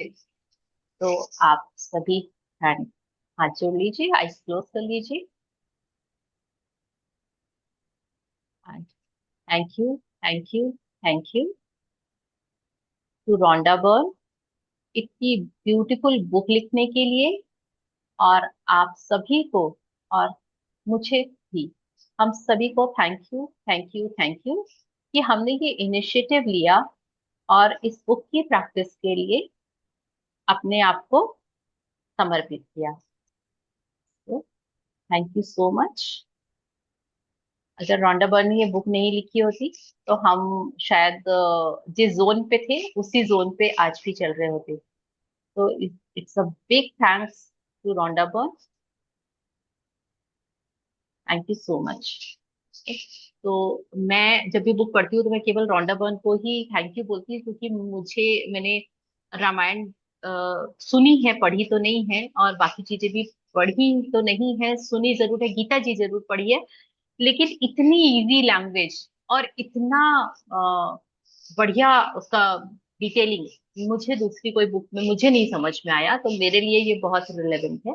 तो आप सभी हैंड हाथ जोड़ लीजिए, आइस क्लोज कर लीजिए। Thank you, thank you, thank you to Rhonda Byrne इतनी ब्यूटीफुल बुक लिखने के लिए। और आप सभी को और मुझे भी, हम सभी को thank you, thank you, thank you कि हमने ये इनिशिएटिव लिया और इस बुक की प्रैक्टिस के लिए अपने आप को समर्पित किया। तो थैंक यू सो मच। अगर रोंडा बर्न ने ये बुक नहीं लिखी होती तो हम शायद जिस जोन पे थे उसी जोन पे आज भी चल रहे होते। तो it's a big thanks to Rhonda Byrne. Thank you so much. तो मैं जब भी बुक पढ़ती हूँ तो मैं केवल रोंडा बर्न को ही थैंक यू बोलती हूँ, क्योंकि मैंने रामायण सुनी है, पढ़ी तो नहीं है, और बाकी चीजें भी पढ़ी तो नहीं है, सुनी जरूर है, गीता जी जरूर पढ़ी है। लेकिन इतनी इजी लैंग्वेज और इतना बढ़िया उसका डिटेलिंग मुझे दूसरी कोई बुक में मुझे नहीं समझ में आया, तो मेरे लिए ये बहुत रिलेवेंट है।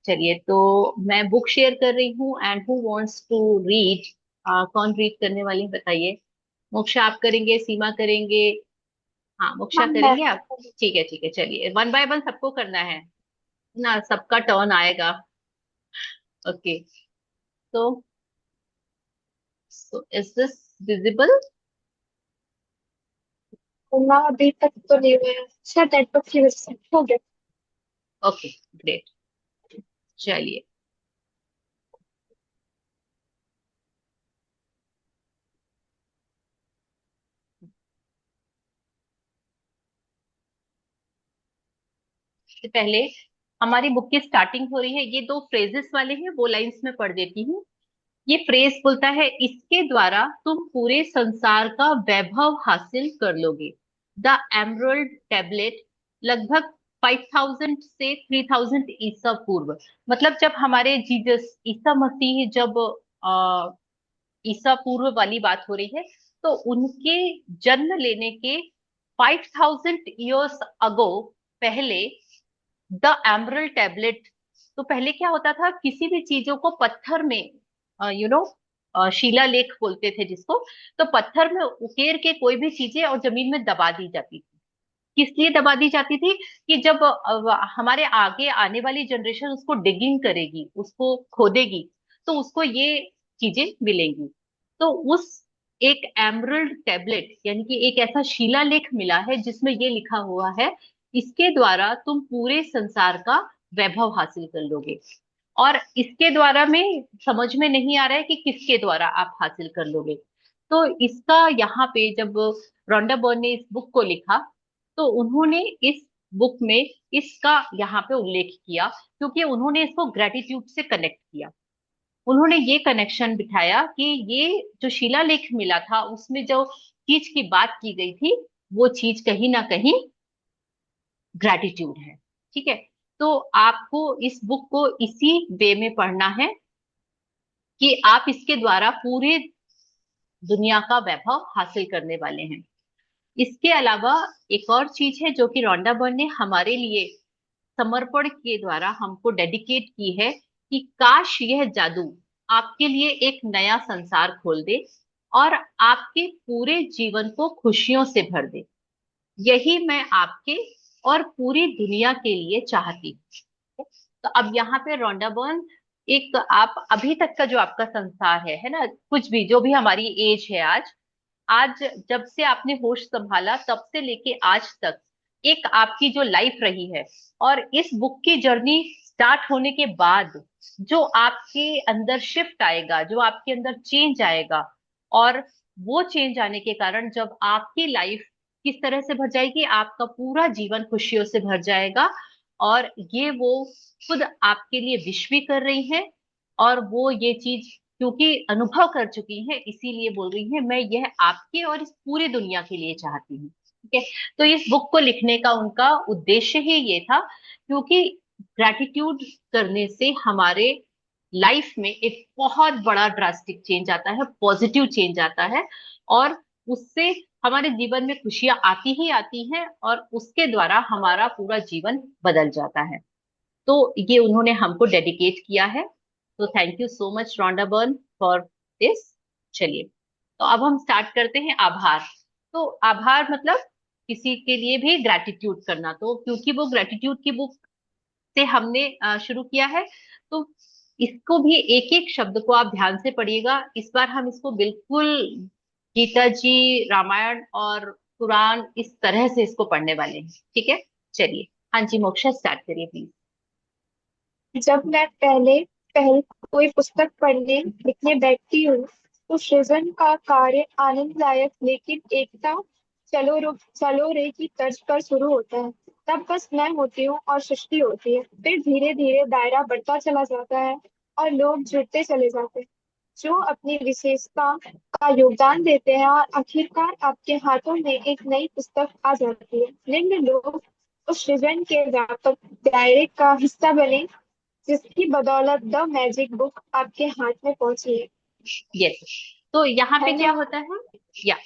चलिए, तो मैं बुक शेयर कर रही हूँ। And who wants to read? कौन रीड करने वाली है बताइए। मोक्षा आप करेंगे, सीमा करेंगे? हाँ, मोक्षा हाँ मैं। करेंगे आप? ठीक है, ठीक है, चलिए, वन बाय वन सबको करना है ना, सबका टर्न आएगा। ओके। तो इज दिस विजिबल? ना अभी तक तो नहीं हुआ, शायद नेटवर्क की वजह से हो गया। Okay, great. चलिए, सबसे पहले हमारी बुक की स्टार्टिंग हो रही है, ये दो फ्रेजेस वाले हैं, वो लाइंस में पढ़ देती हूँ। ये फ्रेज बोलता है, इसके द्वारा तुम पूरे संसार का वैभव हासिल कर लोगे। द एमरल्ड टैबलेट, लगभग 5000 से 3000 ईसा पूर्व। मतलब जब हमारे जीसस ईसा मसीह जब ईसा पूर्व वाली बात हो रही है, तो उनके जन्म लेने के 5000 ईयर्स अगो, पहले द एमरल टैबलेट। तो पहले क्या होता था, किसी भी चीजों को पत्थर में, यू नो शिला लेख बोलते थे जिसको, तो पत्थर में उकेर के कोई भी चीजें और जमीन में दबा दी जाती थी। किस लिए दबा दी जाती थी? कि जब हमारे आगे आने वाली जनरेशन उसको डिगिंग करेगी, उसको खोदेगी, तो उसको ये चीजें मिलेंगी। तो उस एक एमरल्ड टैबलेट यानी कि एक ऐसा शिलालेख मिला है जिसमें ये लिखा हुआ है, इसके द्वारा तुम पूरे संसार का वैभव हासिल कर लोगे। और इसके द्वारा में समझ में नहीं आ रहा है कि किसके द्वारा आप हासिल कर लोगे। तो इसका यहाँ पे जब रोंडा बर्न ने इस बुक को लिखा, तो उन्होंने इस बुक में इसका यहाँ पे उल्लेख किया, क्योंकि उन्होंने इसको ग्रेटिट्यूड से कनेक्ट किया। उन्होंने ये कनेक्शन बिठाया कि ये जो शिलालेख मिला था उसमें जो चीज की बात की गई थी, वो चीज कहीं ना कहीं ग्रेटिट्यूड है। ठीक है। तो आपको इस बुक को इसी वे में पढ़ना है कि आप इसके द्वारा पूरे दुनिया का वैभव हासिल करने वाले हैं। इसके अलावा एक और चीज है जो कि रोंडा बर्न ने हमारे लिए समर्पण के द्वारा हमको डेडिकेट की है, कि काश यह जादू आपके लिए एक नया संसार खोल दे और आपके पूरे जीवन को खुशियों से भर दे। यही मैं आपके और पूरी दुनिया के लिए चाहती हूँ। तो अब यहाँ पे रोंडा बर्न, एक आप अभी तक का जो आपका संसार है ना, कुछ भी जो भी हमारी एज है आज, आज जब से आपने होश संभाला तब से लेके आज तक एक आपकी जो लाइफ रही है, और इस बुक की जर्नी स्टार्ट होने के बाद जो आपके अंदर शिफ्ट आएगा, जो आपके अंदर चेंज आएगा, और वो चेंज आने के कारण जब आपकी लाइफ किस तरह से भर जाएगी, आपका पूरा जीवन खुशियों से भर जाएगा। और ये वो खुद आपके लिए विश भी कर रही हैं, और वो ये चीज क्योंकि अनुभव कर चुकी हैं इसीलिए बोल रही हैं, मैं यह आपके और इस पूरी दुनिया के लिए चाहती हूँ। ठीक है। तो इस बुक को लिखने का उनका उद्देश्य ही ये था, क्योंकि ग्रैटिट्यूड करने से हमारे लाइफ में एक बहुत बड़ा ड्रास्टिक चेंज आता है, पॉजिटिव चेंज आता है। और उससे हमारे जीवन में खुशियां आती ही आती हैं और उसके द्वारा हमारा पूरा जीवन बदल जाता है। तो ये उन्होंने हमको डेडिकेट किया है। तो thank you so much Rhonda Byrne for this. चलिए, तो अब हम स्टार्ट करते हैं आभार। तो आभार मतलब किसी के लिए भी ग्रैटिट्यूड करना। तो क्योंकि वो ग्रैटिट्यूड की बुक से हमने शुरू किया है, तो इसको भी एक एक शब्द को आप ध्यान से पढ़िएगा। इस बार हम इसको बिल्कुल गीता जी, रामायण और कुरान इस तरह से इसको पढ़ने वाले हैं। ठीक है, चलिए। हाँ जी मोक्षा, स्टार्ट करिए प्लीज। जब मैं पहले पहल कोई पुस्तक पढ़ने लिखने बैठती हूँ तो सृजन का कार्य आनंददायक लेकिन एकता चलो रे की तर्ज पर शुरू होता है। तब बस मैं होती हूँ और सृष्टि होती है। फिर धीरे धीरे दायरा बढ़ता चला जाता है और लोग जुड़ते चले जाते हैं जो अपनी विशेषता का योगदान देते हैं, और आखिरकार आपके हाथों में एक नई पुस्तक आ जाती है। निम्न लोग उस सृजन के व्यापक दायरे का हिस्सा बने जिसकी बदौलत द मैजिक बुक आपके हाथ में पहुंची है। यस। तो यहाँ पे क्या धन्यवाद। होता है, या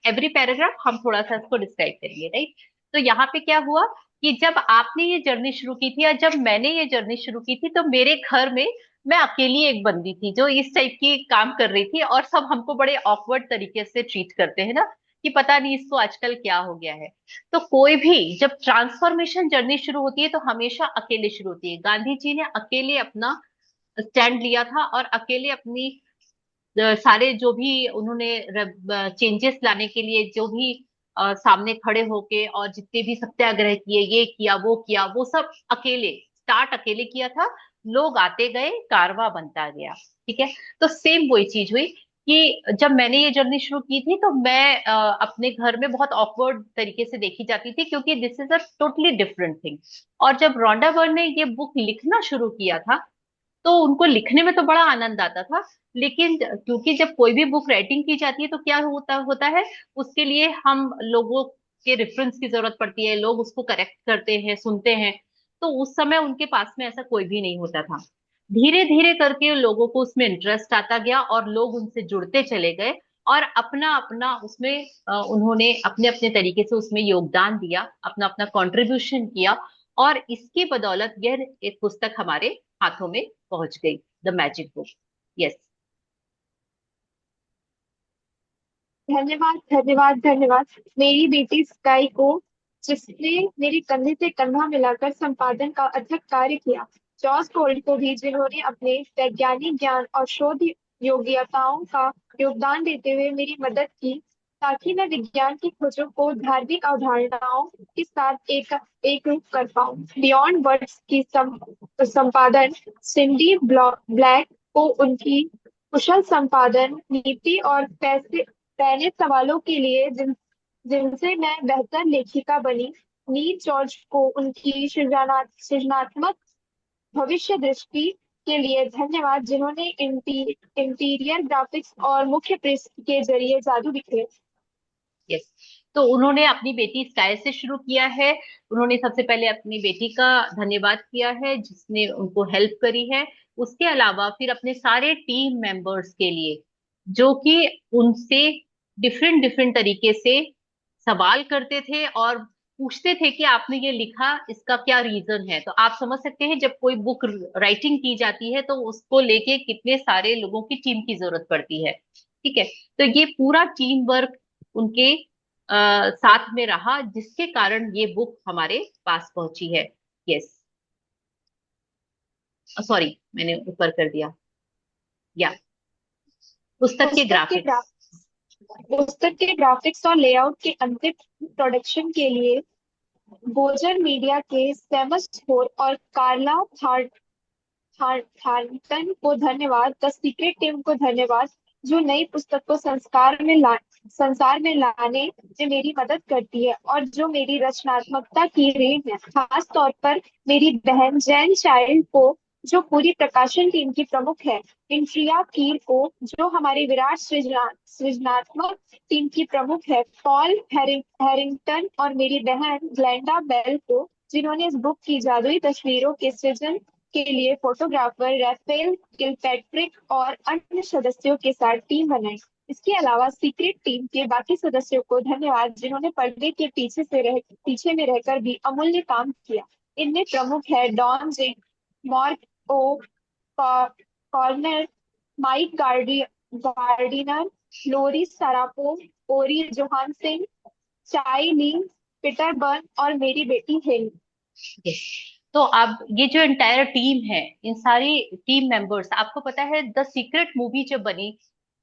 एवरी पैराग्राफ हम थोड़ा सा इसको डिस्क्राइब करेंगे, राइट। तो यहाँ पे क्या हुआ कि जब आपने ये जर्नी शुरू की थी या जब मैंने ये जर्नी शुरू की थी, तो मेरे घर में मैं अकेली एक बंदी थी जो इस टाइप की काम कर रही थी, और सब हमको बड़े ऑकवर्ड तरीके से ट्रीट करते हैं ना, कि पता नहीं इसको आजकल क्या हो गया है। तो कोई भी जब ट्रांसफॉर्मेशन जर्नी शुरू होती है तो हमेशा अकेले शुरू होती है। गांधी जी ने अकेले अपना स्टैंड लिया था और अकेले अपनी सारे जो भी उन्होंने चेंजेस लाने के लिए जो भी सामने खड़े होके और जितने भी सत्याग्रह किए, ये किया वो किया, वो सब अकेले स्टार्ट अकेले किया था। लोग आते गए, कारवां बनता गया। ठीक है। तो सेम वही चीज हुई कि जब मैंने ये जर्नी शुरू की थी तो मैं अपने घर में बहुत ऑकवर्ड तरीके से देखी जाती थी, क्योंकि this is a totally different thing. और जब रोंडा बर्न ने ये बुक लिखना शुरू किया था, तो उनको लिखने में तो बड़ा आनंद आता था। लेकिन क्योंकि जब कोई भी बुक राइटिंग की जाती है तो क्या होता होता है, उसके लिए हम लोगों के रेफरेंस की जरूरत पड़ती है, लोग उसको करेक्ट करते हैं, सुनते हैं। तो उस समय उनके पास में ऐसा कोई भी नहीं होता था। धीरे धीरे करके लोगों को उसमें इंटरेस्ट आता गया और लोग उनसे जुड़ते चले गए, और अपना अपना उसमें उन्होंने अपने अपने तरीके से उसमें योगदान दिया, अपना अपना कंट्रीब्यूशन किया। और इसकी बदौलत यह एक पुस्तक हमारे हाथों में पहुंच गई, द मैजिक बुक। यस। धन्यवाद धन्यवाद धन्यवाद मेरी बेटी स्काई को, जिसने मेरे कंधे से कंधा मिलाकर संपादन का अथक कार्य किया। जॉर्ज गोल्ड को भी, जिन्होंने अपने वैज्ञानिक ज्ञान और शोध योग्यताओं का योगदान देते हुए मेरी मदद की ताकि मैं विज्ञान की खोजों को धार्मिक अवधारणाओं के साथ एक रूप कर पाऊं। बियॉन्ड वर्ड्स की संपादन सिंडी ब्लैक को उनकी कुशल संपादन नीति और पैसे पहले सवालों के लिए जिनसे मैं बेहतर लेखिका बनी। नील जॉर्ज को उनकी सृजनात्मक भविष्य दृष्टि के लिए धन्यवाद, जिन्होंने इंटीरियर ग्राफिक्स और मुख्य पृष्ठ के जरिए जादू बिखेरा। यस। तो उन्होंने अपनी बेटी स्काई से शुरू किया है। उन्होंने सबसे पहले अपनी बेटी का धन्यवाद किया है जिसने उनको हेल्प करी है। उसके अलावा फिर अपने सारे टीम मेंबर्स के लिए, जो कि उनसे डिफरेंट डिफरेंट तरीके से सवाल करते थे और पूछते थे कि आपने ये लिखा, इसका क्या रीजन है। तो आप समझ सकते हैं जब कोई बुक राइटिंग की जाती है तो उसको लेके कितने सारे लोगों की टीम की जरूरत पड़ती है। ठीक है। तो ये पूरा टीम वर्क उनके साथ में रहा, जिसके कारण ये बुक हमारे पास पहुंची है। यस, सॉरी मैंने ऊपर कर दिया। या पुस्तक के पुस्तक के ग्राफिक्स। पुस्तक के ग्राफिक्स और लेआउट के अंतिम प्रोडक्शन के लिए बोजर मीडिया के सेमस होर और कार्ला थार्टन को धन्यवाद। द सीक्रेट टीम को धन्यवाद, जो नई पुस्तक को संसार में लाने में मेरी मदद करती है और जो मेरी रचनात्मकता की रीढ़ है। खास तौर पर मेरी बहन जैन चाइल्ड को, जो पूरी प्रकाशन टीम की प्रमुख है। इंट्रिया कीर को, जो हमारी विराट सृजनात्मक टीम की प्रमुख है। पॉल हैरिंगटन और मेरी बहन ग्लेंडा बेल को, जिन्होंने इस बुक की जादुई तस्वीरों के सृजन के लिए फोटोग्राफर राफेल किलपैट्रिक और अन्य सदस्यों के साथ टीम बनाई। इसके अलावा सीक्रेट टीम के बाकी सदस्यों को धन्यवाद जिन्होंने पर्दे के पीछे में रहकर भी अमूल्य काम किया। इनमें प्रमुख है डॉन जिंग, मार्क ओ कॉर्नर, माइक गार्डिनर, लोरी सरापो, ओरी जोहानसन, चाई ली, पीटर बर्न और मेरी बेटी हेली। Yes. तो अब ये जो एंटायर टीम है, इन सारी टीम मेंबर्स, आपको पता है द सीक्रेट मूवी जब बनी,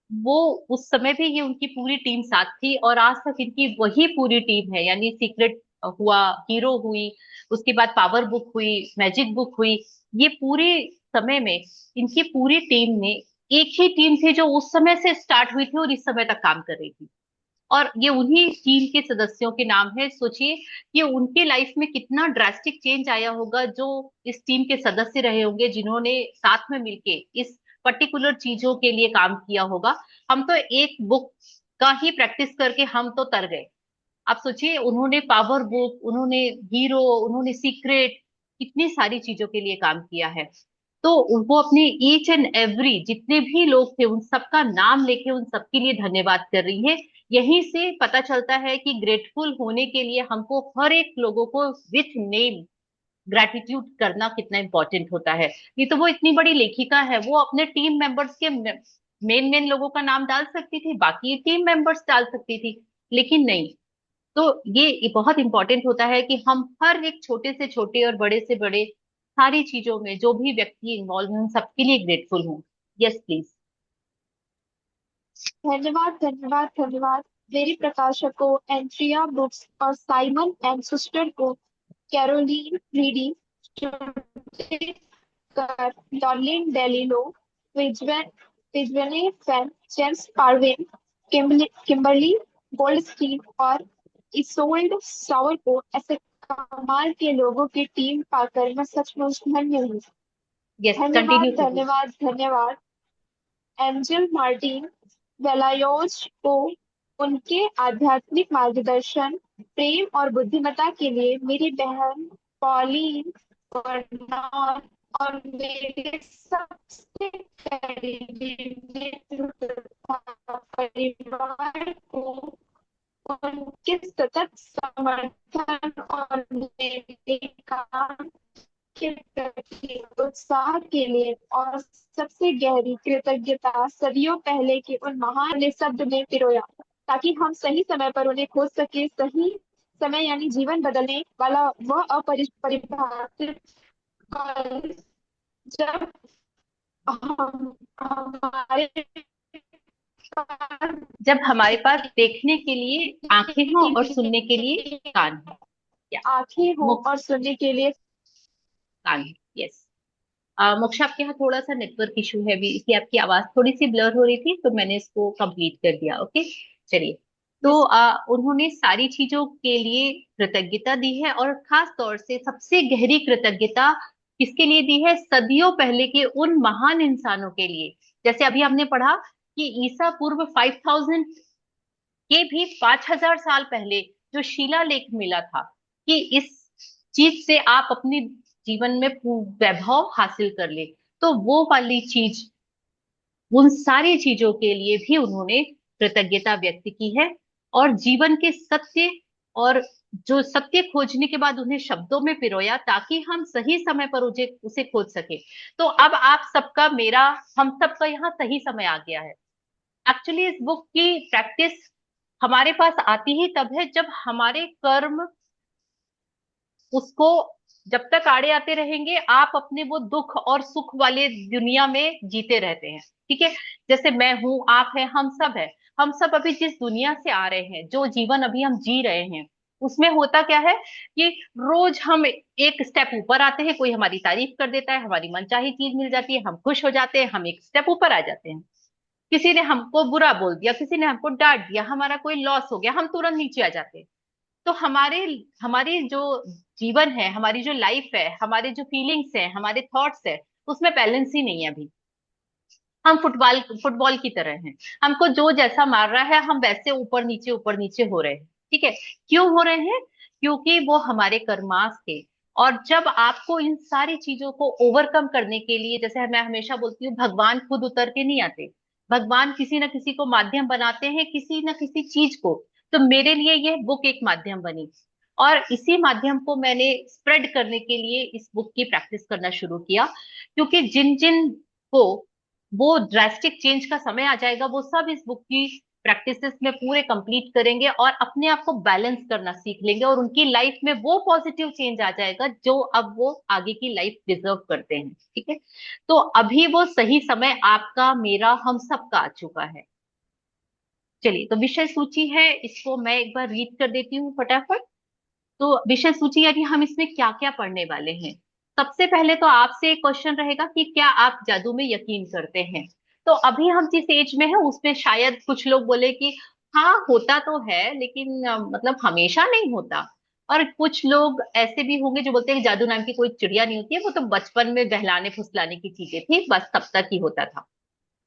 वो उस समय भी ये उनकी पूरी टीम साथ थी, और आज तक इनकी वही पूरी टीम है। यानी सीक्रेट हुआ, हीरो हुई, उसके बाद पावर बुक हुई, मैजिक बुक हुई, ये पूरे समय में इनकी पूरी टीम ने, एक ही टीम थी जो उस समय से स्टार्ट हुई थी और इस समय तक काम कर रही थी। और ये उन्हीं टीम के सदस्यों के नाम है। सोचिए कि उनके लाइफ में कितना ड्रास्टिक चेंज आया होगा, जो इस टीम के सदस्य रहे होंगे, जिन्होंने साथ में मिलके इस पर्टिकुलर चीजों के लिए काम किया होगा। हम तो एक बुक का ही प्रैक्टिस करके हम तो तर गए। आप सोचिए, उन्होंने पावर बुक, उन्होंने हीरो, उन्होंने सीक्रेट, कितनी सारी चीजों के लिए काम किया है। तो वो अपने ईच एंड एवरी जितने भी लोग थे उन सबका नाम लेके उन सबके लिए धन्यवाद कर रही है। यहीं से पता चलता है कि ग्रेटफुल होने के लिए हमको हर एक लोगों को विथ नेम ग्रेटिट्यूड करना कितना इंपॉर्टेंट होता है। ये तो वो इतनी बड़ी लेखिका है, वो अपने टीम मेंबर्स के मेन मेन लोगों का नाम डाल सकती थी, बाकी टीम मेंबर्स डाल सकती थी, लेकिन नहीं। तो ये बहुत इंपॉर्टेंट होता है कि हम हर एक छोटे से छोटे और बड़े से बड़े सारी चीजों में जो भी व्यक्ति इन्वॉल्व है उन सबके लिए ग्रेटफुल हूँ। Yes please. धन्यवाद धन्यवाद धन्यवाद मेरी प्रकाशकों एंट्रिया बुक्स और साइमन एंड सिस्टर को, कैरोलीन रीडी, डॉर्लिन डेलिलो, विजवन विजवने फैन, जेम्स पार्विन, किम्बरली गोल्डस्टीन और इसोल्ड सावर को ऐसे कमाल के लोगों की टीम पाकर मैं सचमुच धन्य हूँ। यस, धन्यवाद कंटिन्यू कीजिए। धन्यवाद धन्यवाद एंजल मार्टिन वेलायोज को उनके आध्यात्मिक मार्गदर्शन, प्रेम और बुद्धिमत्ता के लिए, मेरी बहन पॉलीन, वर्नॉन और मेरे सबसे करीबी मित्र तथा परिवार को उनके सतत समर्थन और मेरे काम के प्रति उत्साह के लिए, और सबसे गहरी कृतज्ञता सदियों पहले के उन महान ने शब्द में पिरोया ताकि हम सही समय पर उन्हें खोज सके। सही समय यानी जीवन बदलने वाला वह अपरिभाषित काल, जब हम हमारे पास जब हमारे पास देखने के लिए आंखें हों और देखने सुनने के के लिए लिए कान हो, या आंखें हो मुख, और सुनने के लिए। कान। यस। मोक्षा, आपके यहाँ थोड़ा सा नेटवर्क इशू है भी, इसलिए आपकी आवाज थोड़ी सी ब्लर हो रही थी, तो मैंने इसको कंप्लीट कर दिया। ओके, चलिए। तो यस। उन्होंने सारी चीजों के लिए कृतज्ञता दी है, और खास तौर से सबसे गहरी कृतज्ञता किसके लिए दी है? सदियों पहले के उन महान इंसानों के लिए। जैसे अभी हमने पढ़ा कि ईसा पूर्व 5000 के भी 5000 साल पहले जो शिलालेख मिला था कि इस चीज से आप अपने जीवन में वैभव हासिल कर ले, तो वो वाली चीज, उन सारी चीजों के लिए भी उन्होंने कृतज्ञता व्यक्त की है। और जीवन के सत्य, और जो सत्य खोजने के बाद उन्हें शब्दों में पिरोया ताकि हम सही समय पर उसे खोज सके। तो अब आप सबका, मेरा, हम सबका यहाँ सही समय आ गया है। एक्चुअली इस बुक की प्रैक्टिस हमारे पास आती ही तब है जब हमारे कर्म उसको, जब तक आड़े आते रहेंगे आप अपने वो दुख और सुख वाले दुनिया में जीते रहते हैं। ठीक है, जैसे मैं हूं, आप है, हम सब है। हम सब अभी जिस दुनिया से आ रहे हैं, जो जीवन अभी हम जी रहे हैं, उसमें होता क्या है कि रोज हम एक स्टेप ऊपर आते हैं, कोई हमारी तारीफ कर देता है, हमारी मनचाही चीज मिल जाती है, हम खुश हो जाते हैं, हम एक स्टेप ऊपर आ जाते हैं। किसी ने हमको बुरा बोल दिया, किसी ने हमको डांट दिया, हमारा कोई लॉस हो गया, हम तुरंत नीचे आ जाते हैं। तो हमारे हमारी जो जीवन है, हमारी जो लाइफ है, हमारे जो फीलिंग्स है, हमारे थॉट्स है, उसमें बैलेंस ही नहीं है अभी। हम फुटबॉल फुटबॉल की तरह हैं, हमको जो जैसा मार रहा है हम वैसे ऊपर नीचे हो रहे हैं। ठीक है, क्यों हो रहे हैं? क्योंकि वो हमारे कर्मास थे। और जब आपको इन सारी चीजों को ओवरकम करने के लिए, जैसे मैं हमेशा बोलती हूँ, भगवान खुद उतर के नहीं आते। भगवान किसी ना किसी को माध्यम बनाते हैं, किसी ना किसी चीज को। तो मेरे लिए यह बुक एक माध्यम बनी, और इसी माध्यम को मैंने स्प्रेड करने के लिए इस बुक की प्रैक्टिस करना शुरू किया। क्योंकि जिन जिन को वो ड्रास्टिक चेंज का समय आ जाएगा, वो सब इस बुक की प्रैक्टिसेस में पूरे कंप्लीट करेंगे और अपने आप को बैलेंस करना सीख लेंगे, और उनकी लाइफ में वो पॉजिटिव चेंज आ जाएगा जो अब वो आगे की लाइफ डिजर्व करते हैं। ठीक है। तो अभी वो सही समय आपका, मेरा, हम सबका आ चुका है। चलिए, तो विषय सूची है, इसको मैं एक बार रीड कर देती हूँ फटाफट। तो विषय सूची यानी हम इसमें क्या क्या पढ़ने वाले हैं। सबसे पहले तो आपसे एक क्वेश्चन रहेगा कि क्या आप जादू में यकीन करते हैं। तो अभी हम जिस एज में है उसमें शायद कुछ लोग बोले कि हाँ होता तो है, लेकिन मतलब हमेशा नहीं होता। और कुछ लोग ऐसे भी होंगे जो बोलते हैं कि जादू नाम की कोई चिड़िया नहीं होती है, वो तो बचपन में बहलाने फुसलाने की चीजें थी, बस तब तक ही होता था।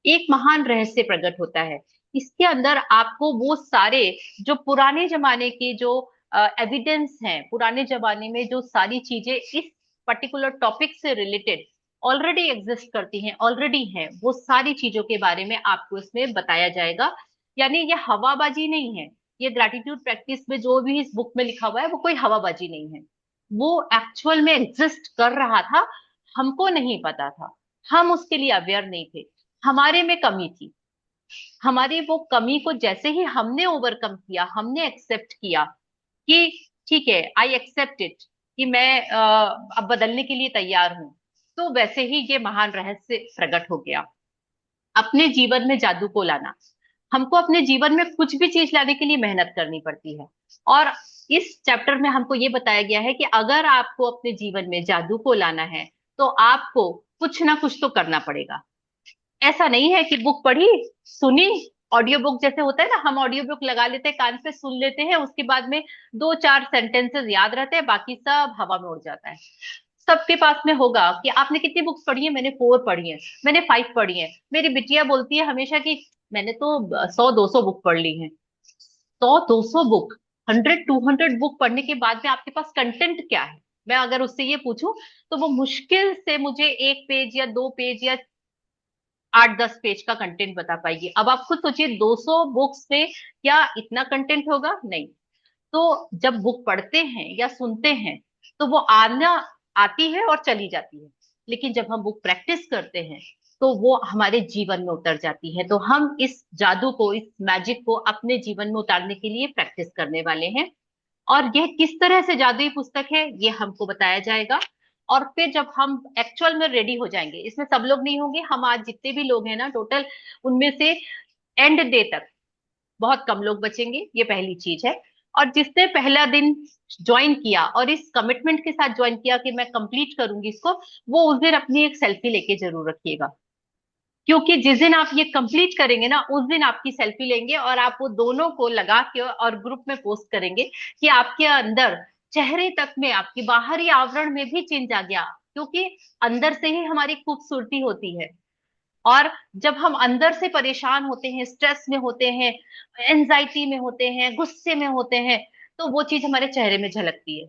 एक महान रहस्य प्रकट होता है इसके अंदर। आपको वो सारे जो पुराने जमाने के जो एविडेंस हैं, पुराने जमाने में जो सारी चीजें इस पर्टिकुलर टॉपिक से रिलेटेड ऑलरेडी एग्जिस्ट करती हैं, ऑलरेडी हैं, वो सारी चीजों के बारे में आपको इसमें बताया जाएगा। यानी ये हवाबाजी नहीं है। ये ग्रैटिट्यूड प्रैक्टिस में जो भी इस बुक में लिखा हुआ है वो कोई हवाबाजी नहीं है। वो एक्चुअल में एग्जिस्ट कर रहा था, हमको नहीं पता था, हम उसके लिए अवेयर नहीं थे, हमारे में कमी थी। हमारी वो कमी को जैसे ही हमने ओवरकम किया, हमने एक्सेप्ट किया कि ठीक है, आई एक्सेप्ट इट, कि मैं अब बदलने के लिए तैयार हूं, तो वैसे ही ये महान रहस्य प्रकट हो गया। अपने जीवन में जादू को लाना, हमको अपने जीवन में कुछ भी चीज लाने के लिए मेहनत करनी पड़ती है। और इस चैप्टर में हमको ये बताया गया है कि अगर आपको अपने जीवन में जादू को लाना है तो आपको कुछ ना कुछ तो करना पड़ेगा। ऐसा नहीं है कि बुक पढ़ी, सुनी, ऑडियो बुक जैसे होता है ना, हम ऑडियो बुक लगा लेते हैं, कान पे सुन लेते हैं, उसके बाद में दो चार सेंटेंसेस याद रहते हैं, बाकी सब हवा में उड़ जाता है। सबके पास में होगा कि आपने कितनी बुक्स पढ़ी है, मैंने 4 पढ़ी है, मैंने 5 पढ़ी है। मेरी बिटिया बोलती है हमेशा कि मैंने तो 100-200 बुक पढ़ ली है। 100-200 बुक, 100-200 बुक पढ़ने के बाद में आपके पास कंटेंट क्या है? मैं अगर उससे ये पूछूं तो वो मुश्किल से मुझे 1 पेज या 2 पेज या 8-10 पेज का कंटेंट बता पाएगी। अब आप खुद सोचिए, 200 बुक्स में क्या इतना कंटेंट होगा? नहीं। तो जब बुक पढ़ते हैं या सुनते हैं तो वो आना आती है और चली जाती है, लेकिन जब हम बुक प्रैक्टिस करते हैं तो वो हमारे जीवन में उतर जाती है। तो हम इस जादू को, इस मैजिक को अपने जीवन में उतारने के लिए प्रैक्टिस करने वाले हैं। और यह किस तरह से जादुई पुस्तक है ये हमको बताया जाएगा। और फिर जब हम एक्चुअल में रेडी हो जाएंगे, इसमें सब लोग नहीं होंगे, हम आज जितने भी लोग हैं ना टोटल, उनमें से एंड डे तक बहुत कम लोग बचेंगे, ये पहली चीज है। और जिसने पहला दिन ज्वाइन किया और इस कमिटमेंट के साथ ज्वाइन किया कि मैं कंप्लीट करूंगी इसको, वो उस दिन अपनी एक सेल्फी लेके जरूर रखिएगा। क्योंकि जिस दिन आप ये कंप्लीट करेंगे ना, उस दिन आपकी सेल्फी लेंगे और आप वो दोनों को लगा के और ग्रुप में पोस्ट करेंगे कि आपके अंदर चेहरे तक में, आपकी बाहरी आवरण में भी चेंज आ गया। क्योंकि अंदर से ही हमारी खूबसूरती होती है। और जब हम अंदर से परेशान होते हैं, स्ट्रेस में होते हैं, एंजाइटी में होते हैं, गुस्से में होते हैं, तो वो चीज हमारे चेहरे में झलकती है।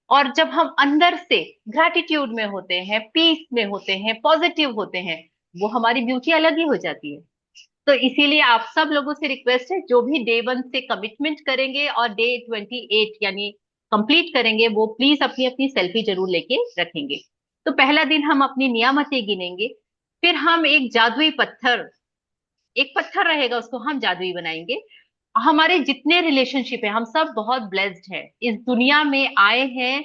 और जब हम अंदर से ग्रैटिट्यूड में होते हैं, पीस में होते हैं, पॉजिटिव होते हैं, वो हमारी ब्यूटी अलग ही हो जाती है। तो इसीलिए आप सब लोगों से रिक्वेस्ट है, जो भी डे 1 से कमिटमेंट करेंगे और डे 28 यानी कंप्लीट करेंगे, वो प्लीज अपनी अपनी सेल्फी जरूर लेके रखेंगे। तो पहला दिन हम अपनी नियामतें गिनेंगे। फिर हम एक जादुई पत्थर, एक पत्थर रहेगा, उसको हम जादुई बनाएंगे। हमारे जितने रिलेशनशिप है, हम सब बहुत ब्लेस्ड हैं, इस दुनिया में आए हैं,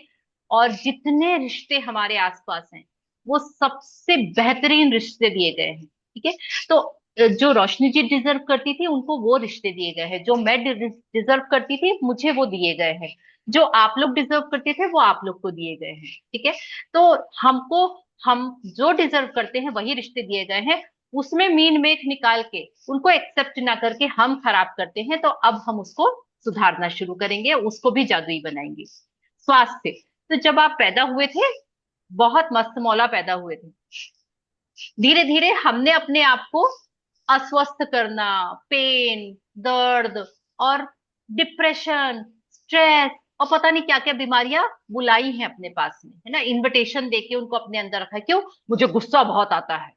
और जितने रिश्ते हमारे आसपास हैं वो सबसे बेहतरीन रिश्ते दिए गए हैं। ठीक है। तो जो रोशनी जी डिजर्व करती थी उनको वो रिश्ते दिए गए हैं, जो मैं डिजर्व करती थी मुझे वो दिए गए हैं, जो आप लोग डिजर्व करते थे वो आप लोग को दिए गए हैं। ठीक है। तो हमको, हम जो डिजर्व करते हैं वही रिश्ते दिए गए हैं। उसमें मीन मेख निकाल के उनको एक्सेप्ट ना करके हम खराब करते हैं, तो अब हम उसको सुधारना शुरू करेंगे, उसको भी जादुई बनाएंगे। स्वास्थ्य, तो जब आप पैदा हुए थे बहुत मस्त मौला पैदा हुए थे, धीरे धीरे हमने अपने आप को अस्वस्थ करना, पेन, दर्द और डिप्रेशन, स्ट्रेस और पता नहीं क्या क्या बीमारियां बुलाई हैं अपने पास में, है ना, इनविटेशन देके उनको अपने अंदर रखा है। क्यों? मुझे गुस्सा बहुत आता है,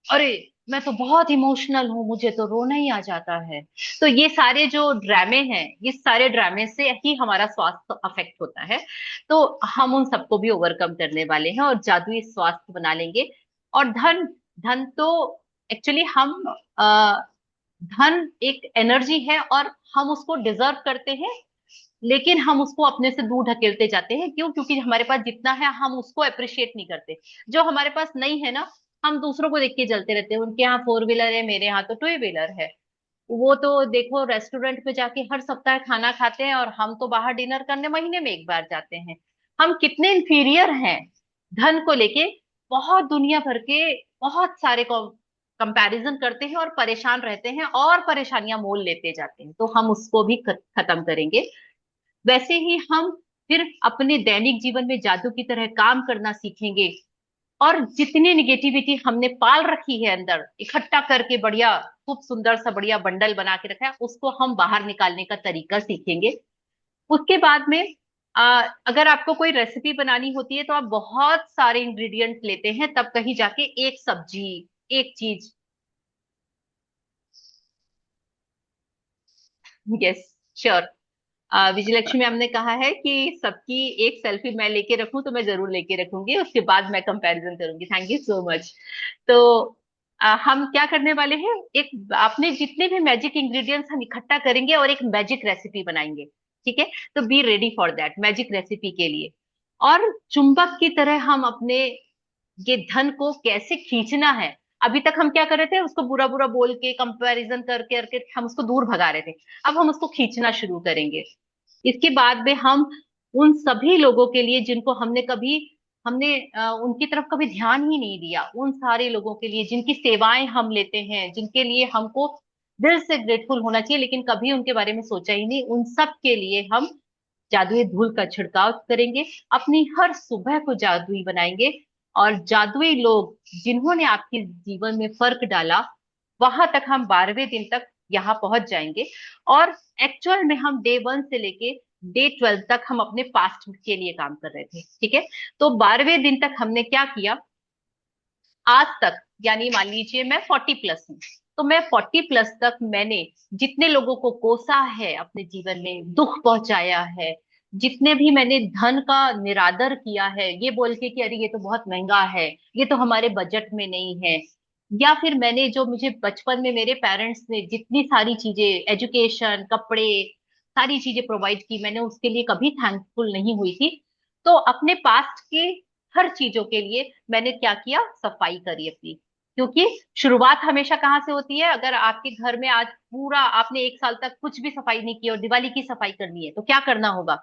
अरे मैं तो बहुत इमोशनल हूँ, मुझे तो रोना ही आ जाता है। तो ये सारे जो ड्रामे हैं, ये सारे ड्रामे से ही हमारा स्वास्थ्य अफेक्ट होता है। तो हम उन सबको भी ओवरकम करने वाले हैं और जादुई स्वास्थ्य बना लेंगे। और धन, धन तो एक्चुअली हम धन एक एनर्जी है और हम उसको डिजर्व करते हैं, लेकिन हम उसको अपने से दूर ढकेलते जाते हैं। क्यों? क्योंकि हमारे पास जितना है हम उसको अप्रिशिएट नहीं करते। जो हमारे पास नहीं है ना, हम दूसरों को देख के जलते रहते हैं, उनके यहाँ फोर व्हीलर है, मेरे यहाँ तो टू व्हीलर है। वो तो देखो रेस्टोरेंट पे जाके हर सप्ताह खाना खाते हैं, और हम तो बाहर डिनर करने महीने में एक बार जाते हैं। हम कितने इंफीरियर हैं धन को लेके। बहुत दुनिया भर के बहुत सारे कंपैरिजन करते हैं और परेशान रहते हैं और परेशानियां मोल लेते जाते हैं। तो हम उसको भी खत्म करेंगे। वैसे ही हम फिर अपने दैनिक जीवन में जादू की तरह काम करना सीखेंगे। और जितनी निगेटिविटी हमने पाल रखी है अंदर इकट्ठा करके, बढ़िया खूब सुंदर सा बढ़िया बंडल बना के रखा है, उसको हम बाहर निकालने का तरीका सीखेंगे। उसके बाद में अगर आपको कोई रेसिपी बनानी होती है तो आप बहुत सारे इंग्रेडिएंट लेते हैं, तब कहीं जाके एक सब्जी, एक चीज। Yes, sure. विजयलक्ष्मी मैम ने कहा है कि सबकी एक सेल्फी मैं लेके रखूं, तो मैं जरूर लेके रखूंगी, उसके बाद मैं कंपैरिजन करूंगी। Thank you so much. तो हम क्या करने वाले हैं, एक आपने जितने भी मैजिक इंग्रेडिएंट्स हम इकट्ठा करेंगे और एक मैजिक रेसिपी बनाएंगे। ठीक है? तो be ready for that magic recipe के लिए। और चुंबक की तरह हम अपने ये धन को कैसे खींचना है। अभी तक हम क्या कर रहे थे, उसको बुरा बुरा बोल के कंपैरिजन करके करके हम उसको दूर भगा रहे थे। अब हम उसको खींचना शुरू करेंगे। इसके बाद में हम उन सभी लोगों के लिए जिनको हमने उनकी तरफ कभी ध्यान ही नहीं दिया, उन सारे लोगों के लिए जिनकी सेवाएं हम लेते हैं, जिनके लिए हमको दिल से ग्रेटफुल होना चाहिए, लेकिन कभी उनके बारे में सोचा ही नहीं, उन सब के लिए हम जादुई धूल का छिड़काव करेंगे। अपनी हर सुबह को जादुई बनाएंगे। और जादुई लोग जिन्होंने आपके जीवन में फर्क डाला, वहां तक हम 12वें दिन तक यहाँ पहुंच जाएंगे। और एक्चुअल में हम डे 1 से लेके डे 12 तक हम अपने पास्ट के लिए काम कर रहे थे। ठीक है? तो 12वें दिन तक हमने क्या किया आज तक, यानी मान लीजिए मैं 40+ हूँ, तो मैं 40+ तक मैंने जितने लोगों को कोसा है, अपने जीवन में दुख पहुंचाया है, जितने भी मैंने धन का निरादर किया है ये बोल के कि अरे ये तो बहुत महंगा है, ये तो हमारे बजट में नहीं है, या फिर मैंने जो मुझे बचपन में मेरे पेरेंट्स ने जितनी सारी चीजें, एजुकेशन, कपड़े, सारी चीजें प्रोवाइड की, मैंने उसके लिए कभी थैंकफुल नहीं हुई थी। तो अपने पास्ट के हर चीजों के लिए मैंने क्या किया, सफाई करी अपनी। क्योंकि शुरुआत हमेशा कहाँ से होती है, अगर आपके घर में आज पूरा आपने 1 साल तक कुछ भी सफाई नहीं की और दिवाली की सफाई करनी है, तो क्या करना होगा?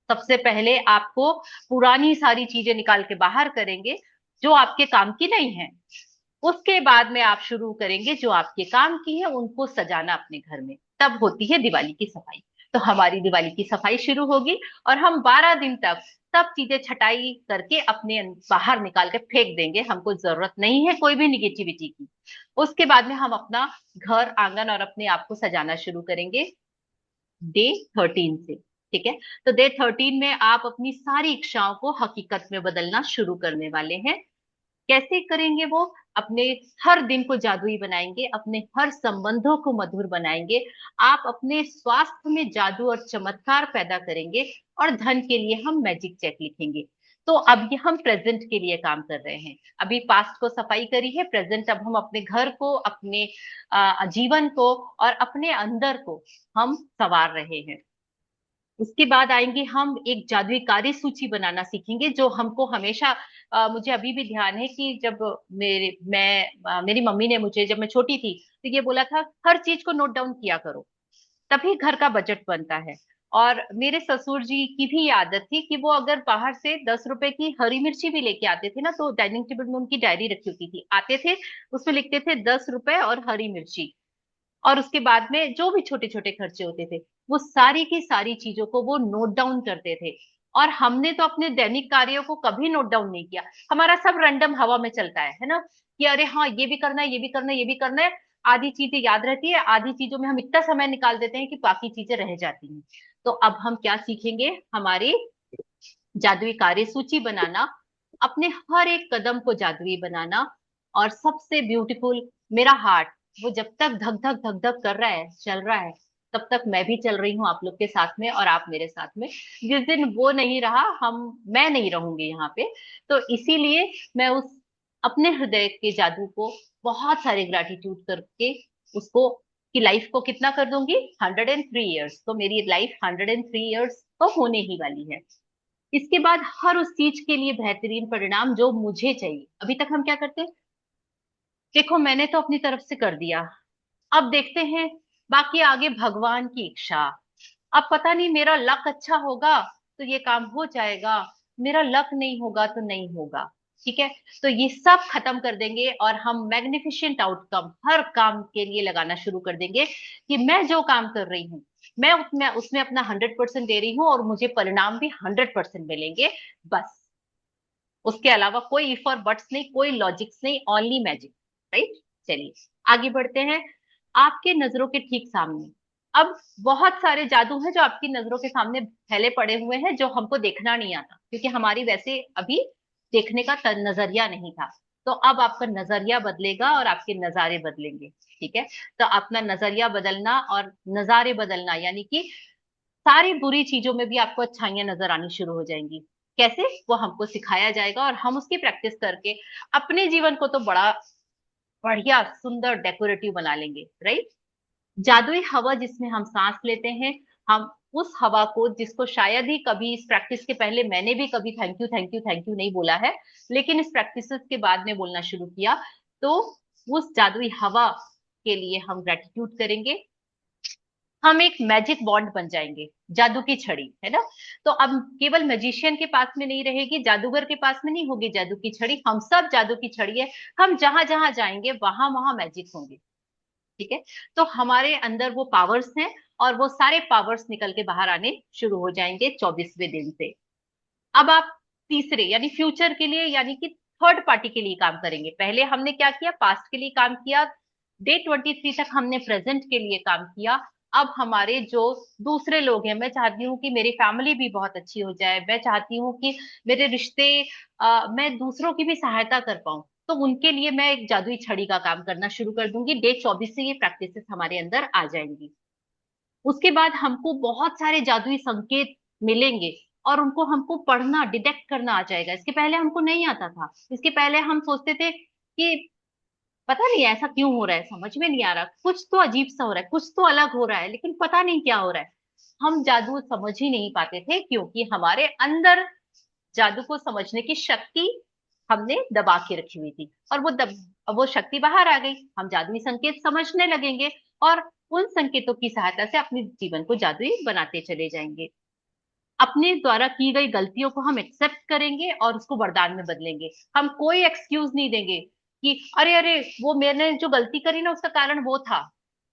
सबसे पहले आपको पुरानी सारी चीजें निकाल के बाहर करेंगे जो आपके काम की नहीं है। उसके बाद में आप शुरू करेंगे जो आपके काम की है उनको सजाना अपने घर में, तब होती है दिवाली की सफाई। तो हमारी दिवाली की सफाई शुरू होगी, और हम 12 दिन तक सब चीजें छटाई करके अपने बाहर निकाल के फेंक देंगे, हमको जरूरत नहीं है कोई भी निगेटिविटी की। उसके बाद में हम अपना घर आंगन और अपने आप को सजाना शुरू करेंगे डे 13 से। ठीक है? तो डे 13 में आप अपनी सारी इच्छाओं को हकीकत में बदलना शुरू करने वाले हैं। कैसे करेंगे वो? अपने हर दिन को जादुई बनाएंगे, अपने हर संबंधों को मधुर बनाएंगे। आप अपने स्वास्थ्य में जादू और चमत्कार पैदा करेंगे। और धन के लिए हम मैजिक चेक लिखेंगे। तो अब ये हम प्रेजेंट के लिए काम कर रहे हैं। अभी पास्ट को सफाई करी है, प्रेजेंट अब हम अपने घर को, अपने जीवन को और अपने अंदर को हम संवार रहे हैं। उसके बाद आएंगे हम एक जादुई कार्य सूची बनाना सीखेंगे, जो हमको हमेशा मुझे अभी भी ध्यान है कि जब मेरी मम्मी ने मुझे, जब मैं छोटी थी, तो ये बोला था हर चीज को नोट डाउन किया करो, तभी घर का बजट बनता है। और मेरे ससुर जी की भी ये आदत थी कि वो अगर बाहर से 10 रुपए की हरी मिर्ची भी लेके आते थे ना, तो डाइनिंग टेबल में उनकी डायरी रखी होती थी, आते थे उसमें लिखते थे 10 रुपए और हरी मिर्ची। और उसके बाद में जो भी छोटे छोटे खर्चे होते थे, वो सारी की सारी चीजों को वो नोट डाउन करते थे। और हमने तो अपने दैनिक कार्यों को कभी नोट डाउन नहीं किया। हमारा सब रैंडम हवा में चलता है ना, कि अरे हाँ ये भी करना है, ये भी करना है, ये भी करना है। आधी चीजें याद रहती है, आधी चीजों में हम इतना समय निकाल देते हैं कि बाकी चीजें रह जाती हैं। तो अब हम क्या सीखेंगे, हमारी जादुई कार्य सूची बनाना, अपने हर एक कदम को जादुई बनाना। और सबसे ब्यूटीफुल मेरा हार्ट वो जब तक धक धक धक धक कर रहा है, चल रहा है, तब तक मैं भी चल रही हूँ आप लोग के साथ में और आप मेरे साथ में। जिस दिन वो नहीं रहा, मैं नहीं रहूंगी यहाँ पे। तो इसीलिए मैं उस अपने हृदय के जादू को बहुत सारे ग्रेटिट्यूड करके उसको की लाइफ को कितना कर दूंगी, 103 ईयर्स। तो मेरी लाइफ 103 ईयर्स तो होने ही वाली है। इसके बाद हर उस चीज के लिए बेहतरीन परिणाम जो मुझे चाहिए। अभी तक हम क्या करते हैं, देखो मैंने तो अपनी तरफ से कर दिया, अब देखते हैं बाकी आगे भगवान की इच्छा। अब पता नहीं मेरा लक अच्छा होगा तो ये काम हो जाएगा, मेरा लक नहीं होगा तो नहीं होगा। ठीक है, तो ये सब खत्म कर देंगे और हम मैग्निफिशेंट आउटकम हर काम के लिए लगाना शुरू कर देंगे कि मैं जो काम कर रही हूँ, मैं उसमें अपना 100% दे रही हूँ और मुझे परिणाम भी 100% मिलेंगे। बस उसके अलावा कोई इफ और बट्स नहीं, कोई लॉजिक्स नहीं, ओनली मैजिक। राइट। चलिए आगे बढ़ते हैं। आपके नजरों के ठीक सामने अब बहुत सारे जादू हैं जो आपकी नजरों के सामने फैले पड़े हुए हैं, जो हमको देखना नहीं आता क्योंकि हमारी वैसे अभी देखने का नजरिया नहीं था। तो अब आपका नजरिया बदलेगा और आपके नजारे बदलेंगे। ठीक है, तो अपना नजरिया बदलना और नजारे बदलना यानी कि सारी बुरी चीजों में भी आपको अच्छाइयां नजर आनी शुरू हो जाएंगी। कैसे, वो हमको सिखाया जाएगा और हम उसकी प्रैक्टिस करके अपने जीवन को तो बड़ा बढ़िया सुंदर डेकोरेटिव बना लेंगे। राइट। जादुई हवा जिसमें हम सांस लेते हैं, हम उस हवा को, जिसको शायद ही कभी इस प्रैक्टिस के पहले मैंने भी कभी thank you thank you thank you नहीं बोला है, लेकिन इस प्रैक्टिस के बाद में बोलना शुरू किया, तो उस जादुई हवा के लिए हम ग्रेटिट्यूड करेंगे। हम एक मैजिक बॉन्ड बन जाएंगे, जादू की छड़ी है ना। तो अब केवल मैजिशियन के पास में नहीं रहेगी, जादूगर के पास में नहीं होगी जादू की छड़ी, हम सब जादू की छड़ी है। हम जहां जहां जाएंगे वहां वहां मैजिक होंगे। ठीक है, तो हमारे अंदर वो पावर्स हैं और वो सारे पावर्स निकल के बाहर आने शुरू हो जाएंगे 24वें दिन से। अब आप तीसरे यानी फ्यूचर के लिए यानी कि थर्ड पार्टी के लिए काम करेंगे। पहले हमने क्या किया, पास्ट के लिए काम किया, डे 23 तक हमने प्रेजेंट के लिए काम किया। अब हमारे जो दूसरे लोग हैं, मैं चाहती हूँ कि मेरी फैमिली भी बहुत अच्छी हो जाए, मैं चाहती हूँ कि मेरे रिश्ते, मैं दूसरों की भी सहायता कर पाऊं, तो उनके लिए मैं एक जादुई छड़ी का काम करना शुरू कर दूंगी। डे 24 से ये प्रैक्टिसेस हमारे अंदर आ जाएंगी। उसके बाद हमको बहुत सारे जादुई संकेत मिलेंगे और उनको हमको पढ़ना डिटेक्ट करना आ जाएगा। इसके पहले हमको नहीं आता था, इसके पहले हम सोचते थे कि पता नहीं ऐसा क्यों हो रहा है, समझ में नहीं आ रहा, कुछ तो अजीब सा हो रहा है, कुछ तो अलग हो रहा है, लेकिन पता नहीं क्या हो रहा है। हम जादू समझ ही नहीं पाते थे क्योंकि हमारे अंदर जादू को समझने की शक्ति हमने दबा के रखी हुई थी, और वो शक्ति बाहर आ गई, हम जादुई संकेत समझने लगेंगे और उन संकेतों की सहायता से अपने जीवन को जादुई बनाते चले जाएंगे। अपने द्वारा की गई गलतियों को हम एक्सेप्ट करेंगे और उसको वरदान में बदलेंगे। हम कोई एक्सक्यूज नहीं देंगे कि अरे अरे वो मैंने जो गलती करी ना उसका कारण वो था,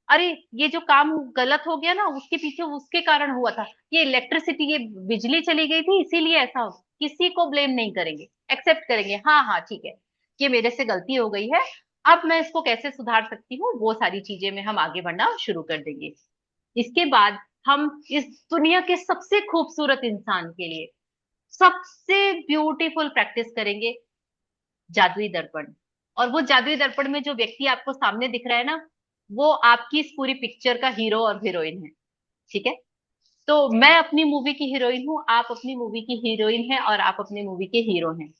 अरे ये जो काम गलत हो गया ना उसके पीछे उसके कारण हुआ था, ये इलेक्ट्रिसिटी, ये बिजली चली गई थी इसीलिए ऐसा हो। किसी को ब्लेम नहीं करेंगे, एक्सेप्ट करेंगे, हाँ हाँ ठीक है, ये मेरे से गलती हो गई है, अब मैं इसको कैसे सुधार सकती हूँ, वो सारी चीजें में हम आगे बढ़ना शुरू कर देंगे। इसके बाद हम इस दुनिया के सबसे खूबसूरत इंसान के लिए सबसे ब्यूटीफुल प्रैक्टिस करेंगे, जादुई दर्पण। और वो जादुई दर्पण में जो व्यक्ति आपको सामने दिख रहा है ना, वो आपकी इस पूरी पिक्चर का हीरो और हीरोइन है। ठीक है, तो मैं अपनी मूवी की हीरोइन हूँ, आप अपनी मूवी की हीरोइन है और आप अपनी मूवी के हीरो हैं।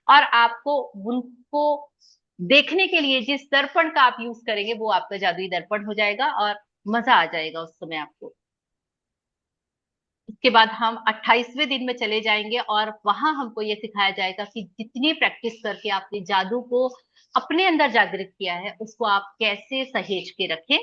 और आपको उनको देखने के लिए जिस दर्पण का आप यूज करेंगे वो आपका जादुई दर्पण हो जाएगा और मजा आ जाएगा उस समय आपको। इसके बाद हम 28वें दिन में चले जाएंगे और वहां हमको ये सिखाया जाएगा कि जितनी प्रैक्टिस करके आपने जादू को अपने अंदर जागृत किया है उसको आप कैसे सहेज के रखें,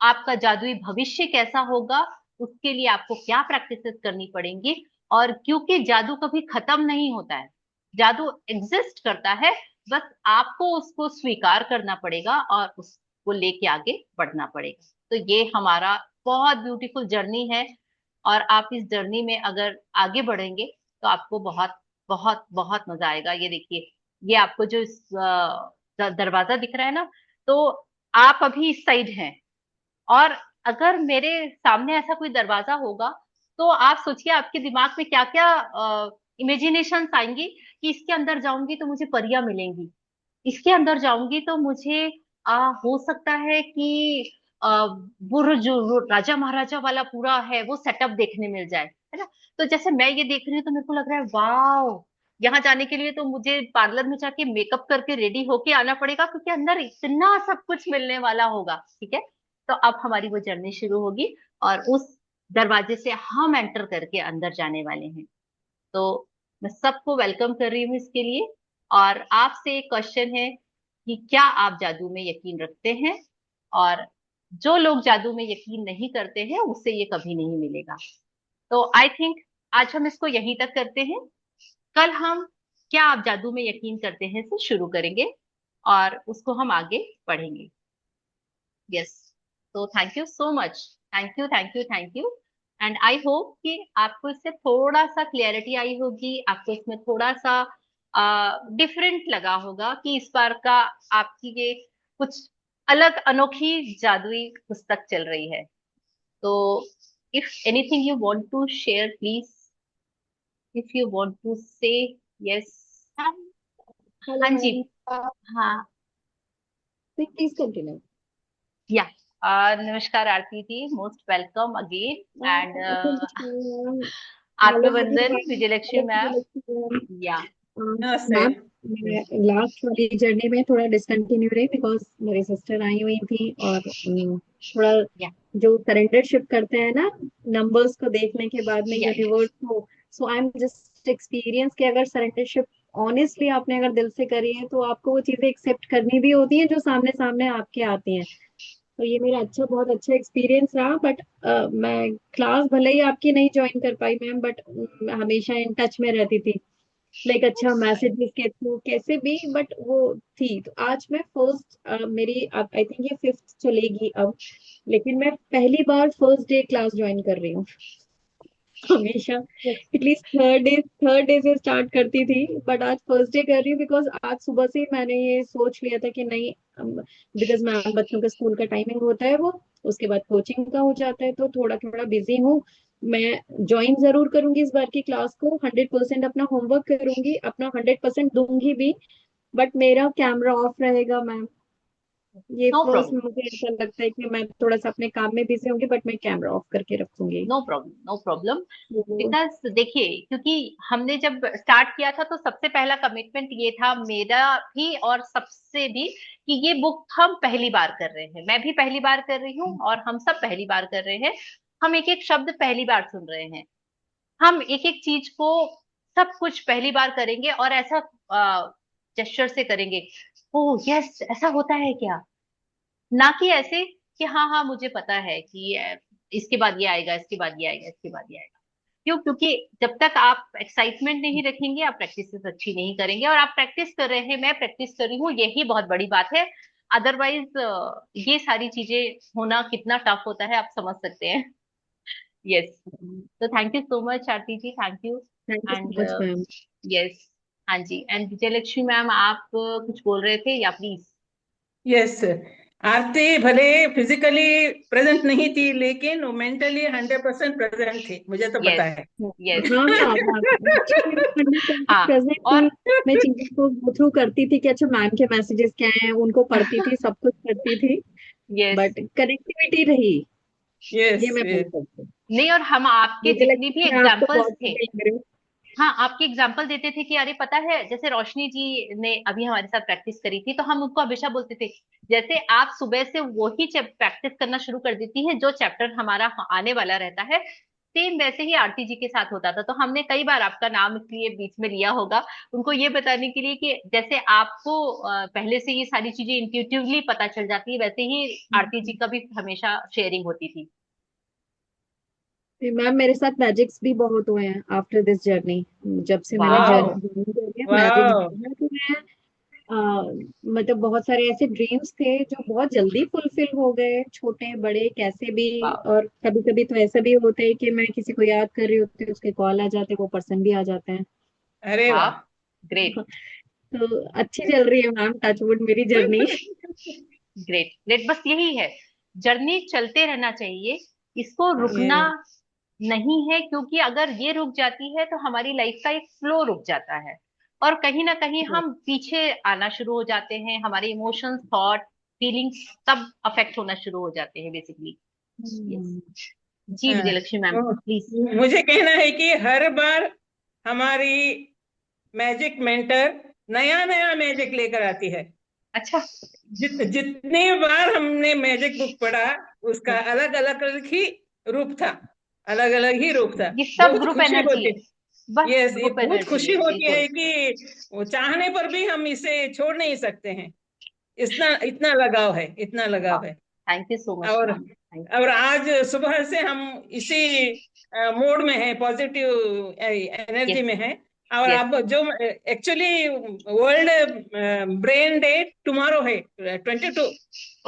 आपका जादुई भविष्य कैसा होगा, उसके लिए आपको क्या प्रैक्टिसेस करनी पड़ेंगी। और क्योंकि जादू कभी खत्म नहीं होता है, जादू एग्जिस्ट करता है, बस आपको उसको स्वीकार करना पड़ेगा और उसको लेके आगे बढ़ना पड़ेगा। तो ये हमारा बहुत ब्यूटीफुल जर्नी है और आप इस जर्नी में अगर आगे बढ़ेंगे तो आपको बहुत बहुत बहुत मजा आएगा। ये देखिए, ये आपको जो दरवाजा दिख रहा है ना, तो आप अभी इस साइड हैं और अगर मेरे सामने ऐसा कोई दरवाजा होगा तो आप सोचिए आपके दिमाग में क्या क्या इमेजिनेशंस आएंगी कि इसके अंदर जाऊंगी तो मुझे परियां मिलेंगी, इसके अंदर जाऊंगी तो मुझे हो सकता है कि वो जो राजा महाराजा वाला पूरा है वो सेटअप देखने मिल जाए, है ना। तो जैसे मैं ये देख रही हूँ तो मेरे को लग रहा है वाह, यहाँ जाने के लिए तो मुझे पार्लर में जाके मेकअप करके रेडी होके आना पड़ेगा, क्योंकि अंदर इतना सब कुछ मिलने वाला होगा। ठीक है, तो अब हमारी वो जर्नी शुरू होगी और उस दरवाजे से हम एंटर करके अंदर जाने वाले हैं। तो मैं सबको वेलकम कर रही हूँ इसके लिए। और आपसे एक क्वेश्चन है कि क्या आप जादू में यकीन रखते हैं? और जो लोग जादू में यकीन नहीं करते हैं उससे ये कभी नहीं मिलेगा। तो आई थिंक आज हम इसको यहीं तक करते हैं। कल हम क्या आप जादू में यकीन करते हैं से शुरू करेंगे और उसको हम आगे पढ़ेंगे। यस, तो thank you so much. Thank you, thank you, thank you. And I hope कि आपको इससे थोड़ा सा क्लियरिटी आई होगी, आपको इसमें थोड़ा सा डिफरेंट लगा होगा कि इस बार का आपकी ये कुछ अलग अनोखी जादुई पुस्तक चल रही है। तो if anything you want to share please, if you want to say. Yes. Hello हाँ जी। मैम। हाँ। Please continue. या नमस्कार Aarti ji, most welcome again. And hello मुझे आत्मबंधन विजयलक्ष्मी मैम। या नमस्ते। मैम, मैं लास्ट वाली जर्नी में थोड़ा डिसकंटिन्यू रही बिकॉज मेरी सिस्टर आई हुई थी और थोड़ा या जो सरेंडरशिप करते हैं ना नंबर्स को देखने के बाद में या यूनिवर्स को, सो आई एम जस्ट एक्सपीरियंस कि अगर सरेंडरशिप ऑनेस्टली आपने अगर दिल से करी है तो आपको वो चीजें एक्सेप्ट करनी भी होती हैं जो सामने सामने आपके आती हैं। तो ये मेरा बहुत अच्छा एक्सपीरियंस रहा। बट मैं क्लास भले ही आपकी नहीं ज्वाइन कर पाई मैम, बट हमेशा इन टच में रहती थी। लाइक अच्छा मैसेजेस के थ्रू कैसे भी, बट वो थी। तो आज मैं फर्स्ट मेरी आई थिंक ये फिफ्थ चलेगी अब, लेकिन मैं पहली बार फर्स्ट डे क्लास ज्वाइन कर रही हूँ। हमेशा एटलीस्ट थर्ड डे से स्टार्ट करती थी, बट आज फर्स्ट डे कर रही हूँ बिकॉज आज सुबह से ही मैंने ये सोच लिया था कि नहीं, बिकॉज मैम बच्चों का स्कूल का टाइमिंग होता है वो, उसके बाद कोचिंग का हो जाता है, तो थोड़ा थोड़ा बिजी हूँ। मैं ज्वाइन जरूर करूंगी इस बार की क्लास को, 100% अपना होमवर्क करूंगी, अपना 100% दूंगी भी। बट मेरा कैमरा ऑफ रहेगा मैम। ये नो फर्स्ट प्रॉब्लम। मुझे ऐसा लगता है कि मैं थोड़ा सा अपने काम में बिजी होंगी, बट मैं कैमरा ऑफ करके रखूंगी। No problem, no problem. तो बिकॉज देखिए, क्योंकि हमने जब स्टार्ट किया था तो सबसे पहला कमिटमेंट ये था मेरा भी और सबसे भी, कि ये बुक हम पहली बार कर रहे हैं। मैं भी पहली बार कर रही हूँ और हम सब पहली बार कर रहे हैं। हम एक एक शब्द पहली बार सुन रहे हैं। हम एक एक चीज को, सब कुछ पहली बार करेंगे और ऐसा जेस्चर से करेंगे, ओह यस ऐसा होता है क्या। ना कि ऐसे कि हाँ हाँ मुझे पता है कि इसके बाद ये आएगा, इसके बाद ये आएगा, इसके बाद ये आएगा। क्यों? क्योंकि जब तक आप एक्साइटमेंट नहीं रखेंगे आप प्रैक्टिस अच्छी नहीं करेंगे। और आप प्रैक्टिस कर रहे हैं, मैं प्रैक्टिस कर रही हूँ, यही बहुत बड़ी बात है। अदरवाइज ये सारी चीजें होना कितना टफ होता है आप समझ सकते हैं। यस। तो thank you so much Aarti ji, thank you. Thank you and so much ma'am. Yes. हाँ जी, एंड विजयलक्ष्मी मैम आप कुछ बोल रहे थे या प्लीज। यस, आरती भले फिजिकली प्रेजेंट नहीं थी लेकिन वो मेंटली 100% प्रेजेंट थी, मुझे तो पता यस। है। यस। हाँ हाँ हाँ, एक्चुअली मैं 100% हाँ। प्रेजेंट थी। और मैं चीजों को गो थ्रू करती थी कि अच्छा मैम के मैसेजेस क्या हैं, उनको पढ़ती थी, सब कुछ करती थी। यस। बट कनेक्टिविटी रही, ये यस मैं बोल यस। सकती हूँ। नहीं, और हम आपके मुझे जितनी लगता भी है मैं आपको एग्जाम्पल्स बहुत थे, अच्छे लग रहे हो। हाँ आपके एग्जाम्पल देते थे कि अरे पता है, जैसे रोशनी जी ने अभी हमारे साथ प्रैक्टिस करी थी तो हम उनको हमेशा बोलते थे, जैसे आप सुबह से वही प्रैक्टिस करना शुरू कर देती है जो चैप्टर हमारा आने वाला रहता है, सेम वैसे ही आरती जी के साथ होता था। तो हमने कई बार आपका नाम इसलिए बीच में लिया होगा, उनको ये बताने के लिए कि जैसे आपको पहले से ये सारी चीजें इंट्यूटिवली पता चल जाती है, वैसे ही आरती जी का भी हमेशा शेयरिंग होती थी। मैम मेरे साथ मैजिक्स भी बहुत हुए हैं आफ्टर दिस जर्नी। जब से मैंने वाओ जर्नी ज्वाइन करी है, मैजिक्स वाओ। बहुत हुए हैं। मतलब बहुत सारे ऐसे ड्रीम्स थे जो बहुत जल्दी फुलफिल हो गए, छोटे बड़े कैसे भी। वाह। और कभी कभी तो ऐसा भी होता है कि मैं किसी को याद कर रही होती हूँ, उसके कॉल आ जाते, वो पर्सन भी आ जाते हैं। अरे वाह। वाह। ग्रेट। तो अच्छी चल रही है मैम, टचवुड मेरी जर्नी। ग्रेट ग्रेट, बस यही है, जर्नी चलते रहना चाहिए, इसको रुकना ये नहीं है। क्योंकि अगर ये रुक जाती है तो हमारी लाइफ का एक फ्लो रुक जाता है और कहीं ना कहीं हम पीछे आना शुरू हो जाते हैं, हमारे इमोशंस थॉट फीलिंग्स तब अफेक्ट होना शुरू हो जाते हैं बेसिकली। हम्म, यस। जी हाँ, विजयलक्ष्मी मैम प्लीज। मुझे कहना है कि हर बार हमारी मैजिक मेंटर नया नया मैजिक लेकर आती है। अच्छा। जितने बार हमने मैजिक बुक पढ़ा, उसका अलग अलग ही रूप था, अलग अलग ही रूप था। ये सब बहुत ग्रुप खुशी एनर्जी होती, है, बस ये ग्रुप बहुत एनर्जी खुशी है होती बिल्कुल। है कि वो चाहने पर भी हम इसे छोड़ नहीं सकते हैं। इतना इतना लगाव है, इतना लगाव है। थैंक यू सो मच और मैम, थैंक और आज सुबह से हम इसी मोड में हैं, पॉजिटिव यू। Energy yes. में हैं। और यस। अब जो actually world brain day tomorrow है, 22।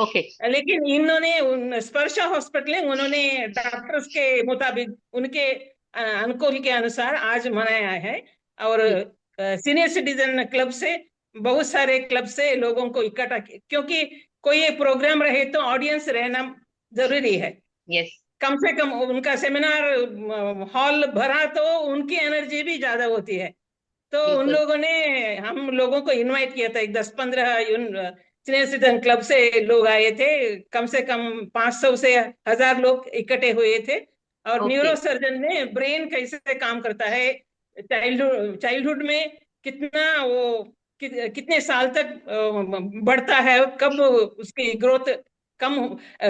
ओके। लेकिन इन्होंने स्पर्शा हॉस्पिटल, उन्होंने डॉक्टर्स के मुताबिक उनके अनुकूल के अनुसार आज मनाया है। और जी। सीनियर सिटीजन क्लब से, बहुत सारे क्लब से लोगों को इकट्ठा क्योंकि कोई एक प्रोग्राम रहे तो ऑडियंस रहना जरूरी है। यस। कम से कम उनका सेमिनार हॉल भरा तो उनकी एनर्जी भी ज्यादा होती है। तो उन बिल्कुल। लोगों ने हम लोगों को इनवाइट किया था, एक 10-15 सीनियर सिटीजन क्लब से लोग आए थे। कम से कम 500 से 1000 लोग इकट्ठे हुए थे। और ओके। न्यूरो सर्जन ने ब्रेन कैसे काम करता है, चाइल्डहुड में कितना वो कितने साल तक बढ़ता है, कब उसकी ग्रोथ कम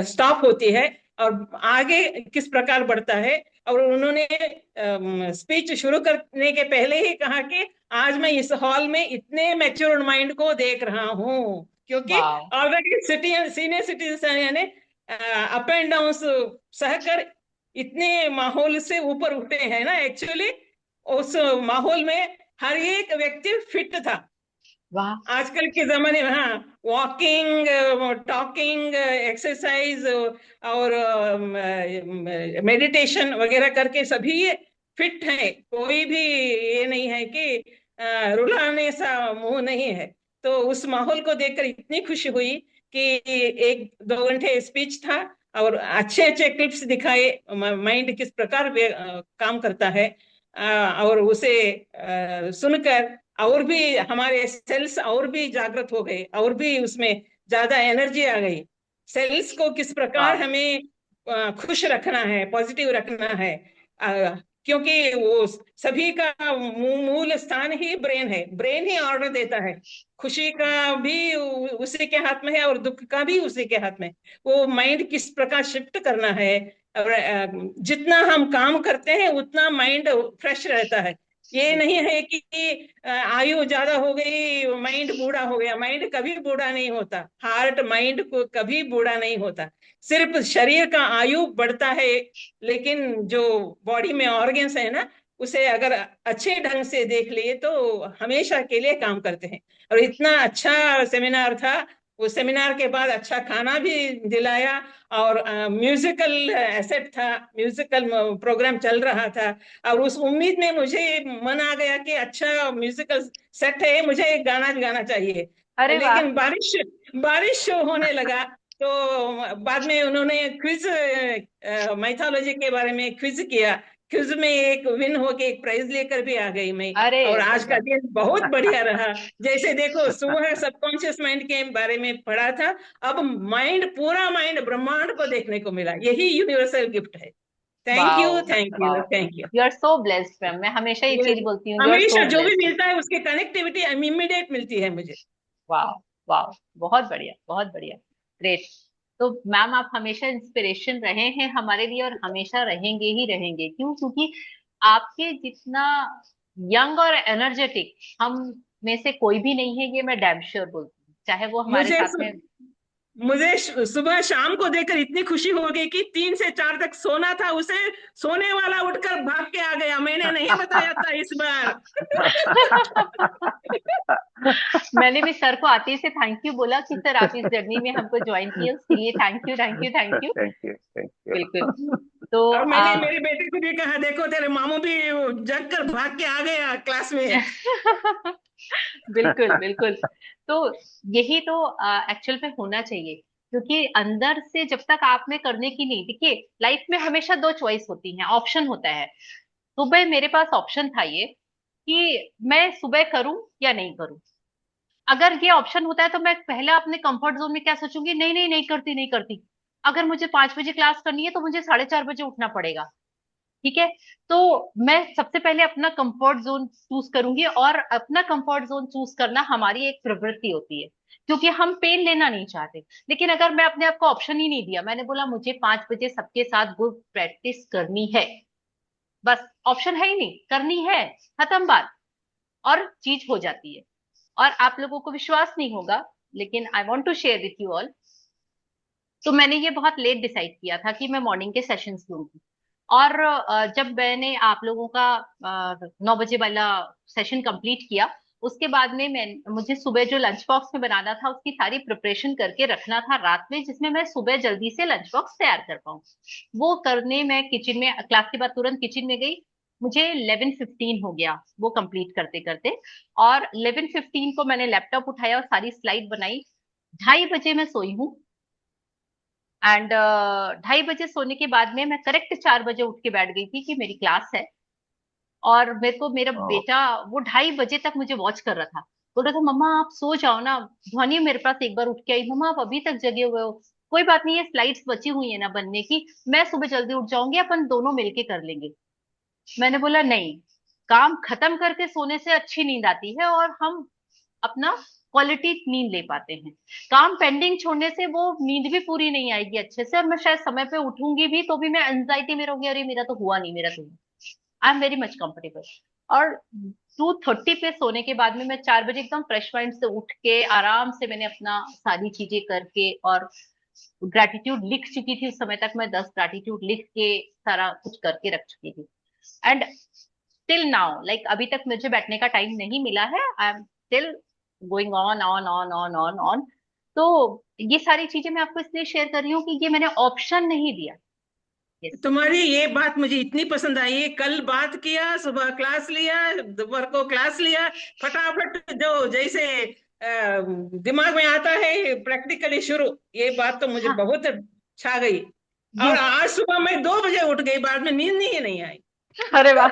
स्टॉप होती है और आगे किस प्रकार बढ़ता है। और उन्होंने स्पीच शुरू करने के पहले ही कहा कि आज मैं इस हॉल में इतने मैच्योर्ड माइंड को देख रहा हूँ, क्योंकि वाह। ऑलरेडी सीनियर सिटीजन यानी अप एंड डाउन सहकर इतने माहौल से ऊपर उठे हैं ना। एक्चुअली उस माहौल में हर एक व्यक्ति फिट था। वाह। आजकल के जमाने में हाँ, वॉकिंग, टॉकिंग, एक्सरसाइज और मेडिटेशन वगैरह करके सभी फिट है। कोई भी ये नहीं है कि रुलाने सा मुंह नहीं है। तो उस माहौल को देखकर इतनी खुशी हुई कि 1-2 घंटे स्पीच था और अच्छे अच्छे क्लिप्स दिखाए, माइंड किस प्रकार काम करता है। और उसे सुनकर और भी हमारे सेल्स और भी जागृत हो गए, और भी उसमें ज्यादा एनर्जी आ गई। सेल्स को किस प्रकार वाह। हमें खुश रखना है, पॉजिटिव रखना है। अ, क्योंकि वो सभी का मूल स्थान ही ब्रेन है, ब्रेन ही ऑर्डर देता है। खुशी का भी उसी के हाथ में है और दुख का भी उसी के हाथ में। वो माइंड किस प्रकार शिफ्ट करना है। और जितना हम काम करते हैं उतना माइंड फ्रेश रहता है। ये नहीं है कि आयु ज्यादा हो गई माइंड बूढ़ा हो गया। माइंड कभी बूढ़ा नहीं होता, हार्ट माइंड को कभी बूढ़ा नहीं होता। सिर्फ शरीर का आयु बढ़ता है, लेकिन जो बॉडी में ऑर्गन्स है ना, उसे अगर अच्छे ढंग से देख लिए तो हमेशा के लिए काम करते हैं। और इतना अच्छा सेमिनार था। उस सेमिनार के बाद अच्छा खाना भी दिलाया और म्यूजिकल एसेट था, म्यूजिकल प्रोग्राम चल रहा था। और उस उम्मीद में मुझे मन आ गया कि अच्छा म्यूजिकल सेट है, मुझे एक गाना गाना चाहिए। अरे वाह। लेकिन बारिश बारिश होने लगा। तो बाद में उन्होंने क्विज, माइथोलॉजी के बारे में क्विज किया। क्विज में एक विन होके एक प्राइज लेकर भी आ गई मैं। अरे और आज का गजब। दिन बहुत बढ़िया रहा। जैसे देखो, सुबह सबकॉन्शियस माइंड के बारे में पढ़ा था, अब माइंड, पूरा माइंड, ब्रह्मांड को देखने को मिला। यही यूनिवर्सल गिफ्ट है। Thank wow. You, thank you, wow. Thank you. You are so blessed ma'am, मैं हमेशा ये ये चीज बोलती हूँ, यू आर हमेशा सो जो भी ब्लेस्ड। मिलता है उसकी कनेक्टिविटी इमीडिएट मिलती है मुझे। वाह। वाह। बहुत बढ़िया, बहुत बढ़िया। ग्रेट। तो मैम आप हमेशा इंस्पिरेशन रहे हैं हमारे लिए और हमेशा रहेंगे ही रहेंगे। क्यों? क्योंकि आपके जितना यंग और एनर्जेटिक हम में से कोई भी नहीं है, ये मैं डैम श्योर बोलती हूँ, चाहे वो हमारे मुझे साथ में। सुबह शाम को देखकर इतनी खुशी हो गई कि 3 से 4 तक सोना था, उसे सोने वाला उठकर भाग के आ गया। मैंने नहीं बताया था इस बार। मैंने भी सर को आते ही से थैंक यू बोला कि सर आप इस जर्नी में हमको ज्वाइन किए, उसके लिए thank you, thank you, thank you. Thank you, thank बिल्कुल। यू। तो और मैंने मेरे बेटे को भी कहा, देखो तेरे मामू भी जग कर भाग के आ गया क्लास में। बिल्कुल बिल्कुल। तो यही तो एक्चुअल में होना चाहिए, क्योंकि अंदर से जब तक आप में करने की नहीं, देखिए लाइफ में हमेशा दो चॉइस होती हैं, ऑप्शन होता है। सुबह मेरे पास ऑप्शन था ये कि मैं सुबह करूं या नहीं करूं। अगर ये ऑप्शन होता है तो मैं पहले अपने कंफर्ट जोन में क्या सोचूंगी, नहीं नहीं नहीं करती नहीं करती। अगर मुझे 5 बजे क्लास करनी है तो मुझे 4:30 बजे उठना पड़ेगा। ठीक है। तो मैं सबसे पहले अपना कंफर्ट जोन चूज करूंगी, और अपना कंफर्ट जोन चूज करना हमारी एक प्रवृत्ति होती है, क्योंकि हम पेन लेना नहीं चाहते। लेकिन अगर मैं अपने आप को ऑप्शन ही नहीं दिया, मैंने बोला मुझे 5 बजे सबके साथ गुड प्रैक्टिस करनी है, बस ऑप्शन है ही नहीं, करनी है, खत्म बात, और चीज हो जाती है। और आप लोगों को विश्वास नहीं होगा, लेकिन I want to share with you all. तो मैंने ये बहुत लेट डिसाइड किया था कि मैं मॉर्निंग के सेशंस लूंगी। और जब मैंने आप लोगों का 9 बजे वाला सेशन कंप्लीट किया, उसके बाद में मैं मुझे सुबह जो लंच बॉक्स में बनाना था उसकी सारी प्रिपरेशन करके रखना था रात में, जिसमें मैं सुबह जल्दी से लंच बॉक्स तैयार कर पाऊँ। वो करने मैं किचन में, क्लास के बाद तुरंत किचन में गई। मुझे 11:15 हो गया वो कंप्लीट करते करते। और 11:15 को मैंने लैपटॉप उठाया और सारी स्लाइड बनाई। 2:30 बजे मैं सोई हूँ। एंड 2:30 बजे सोने के बाद में मैं करेक्ट 4 बजे उठ के बैठ गई थी कि मेरी क्लास है। और मेरे को मेरा ओ, बेटा वो 2:30 बजे तक मुझे वॉच कर रहा था। बोल रहा था मम्मा आप सो जाओ ना। ध्वनि मेरे पास एक बार उठ के आई, मम्मा आप अभी तक जगे हुए हो। कोई बात नहीं, ये स्लाइड्स बची हुई है ना बनने की, मैं सुबह जल्दी उठ जाऊंगी, अपन दोनों मिलके कर लेंगे। मैंने बोला नहीं, काम खत्म करके सोने से अच्छी नींद आती है, और हम अपना क्वालिटी नींद ले पाते हैं। काम पेंडिंग छोड़ने से वो नींद भी पूरी नहीं आएगी अच्छे से, और मैं शायद समय पे उठूंगी भी तो भी मैं एंजाइटी में रहूंगी, अरे मेरा तो हुआ नहीं, मेरा तो हुआ। I am very much comfortable. और 2:30 पे सोने के बाद में मैं 4 बजे एकदम फ्रेश माइंड से उठ के आराम से मैंने अपना सारी चीजें करके, और ग्रेटिट्यूड लिख चुकी थी। उस समय तक मैं 10 ग्रेटिट्यूड लिख के सारा कुछ करके रख चुकी थी। एंड टिल नाउ, लाइक अभी तक मुझे बैठने का टाइम नहीं मिला है, I am still going on on on on on on. तो ये सारी चीजें मैं आपको इसलिए शेयर कर रही हूँ कि ये मैंने ऑप्शन नहीं दिया। यस। तुम्हारी ये बात मुझे इतनी पसंद आई है, कल बात किया, सुबह क्लास लिया, दोपहर को क्लास लिया, फटाफट जो जैसे दिमाग में आता है प्रैक्टिकली शुरू। ये बात तो मुझे हाँ। बहुत छा गई। और यस। आज सुबह मैं 2 बजे उठ गई, बाद में नींद नहीं आई। अरे वाह।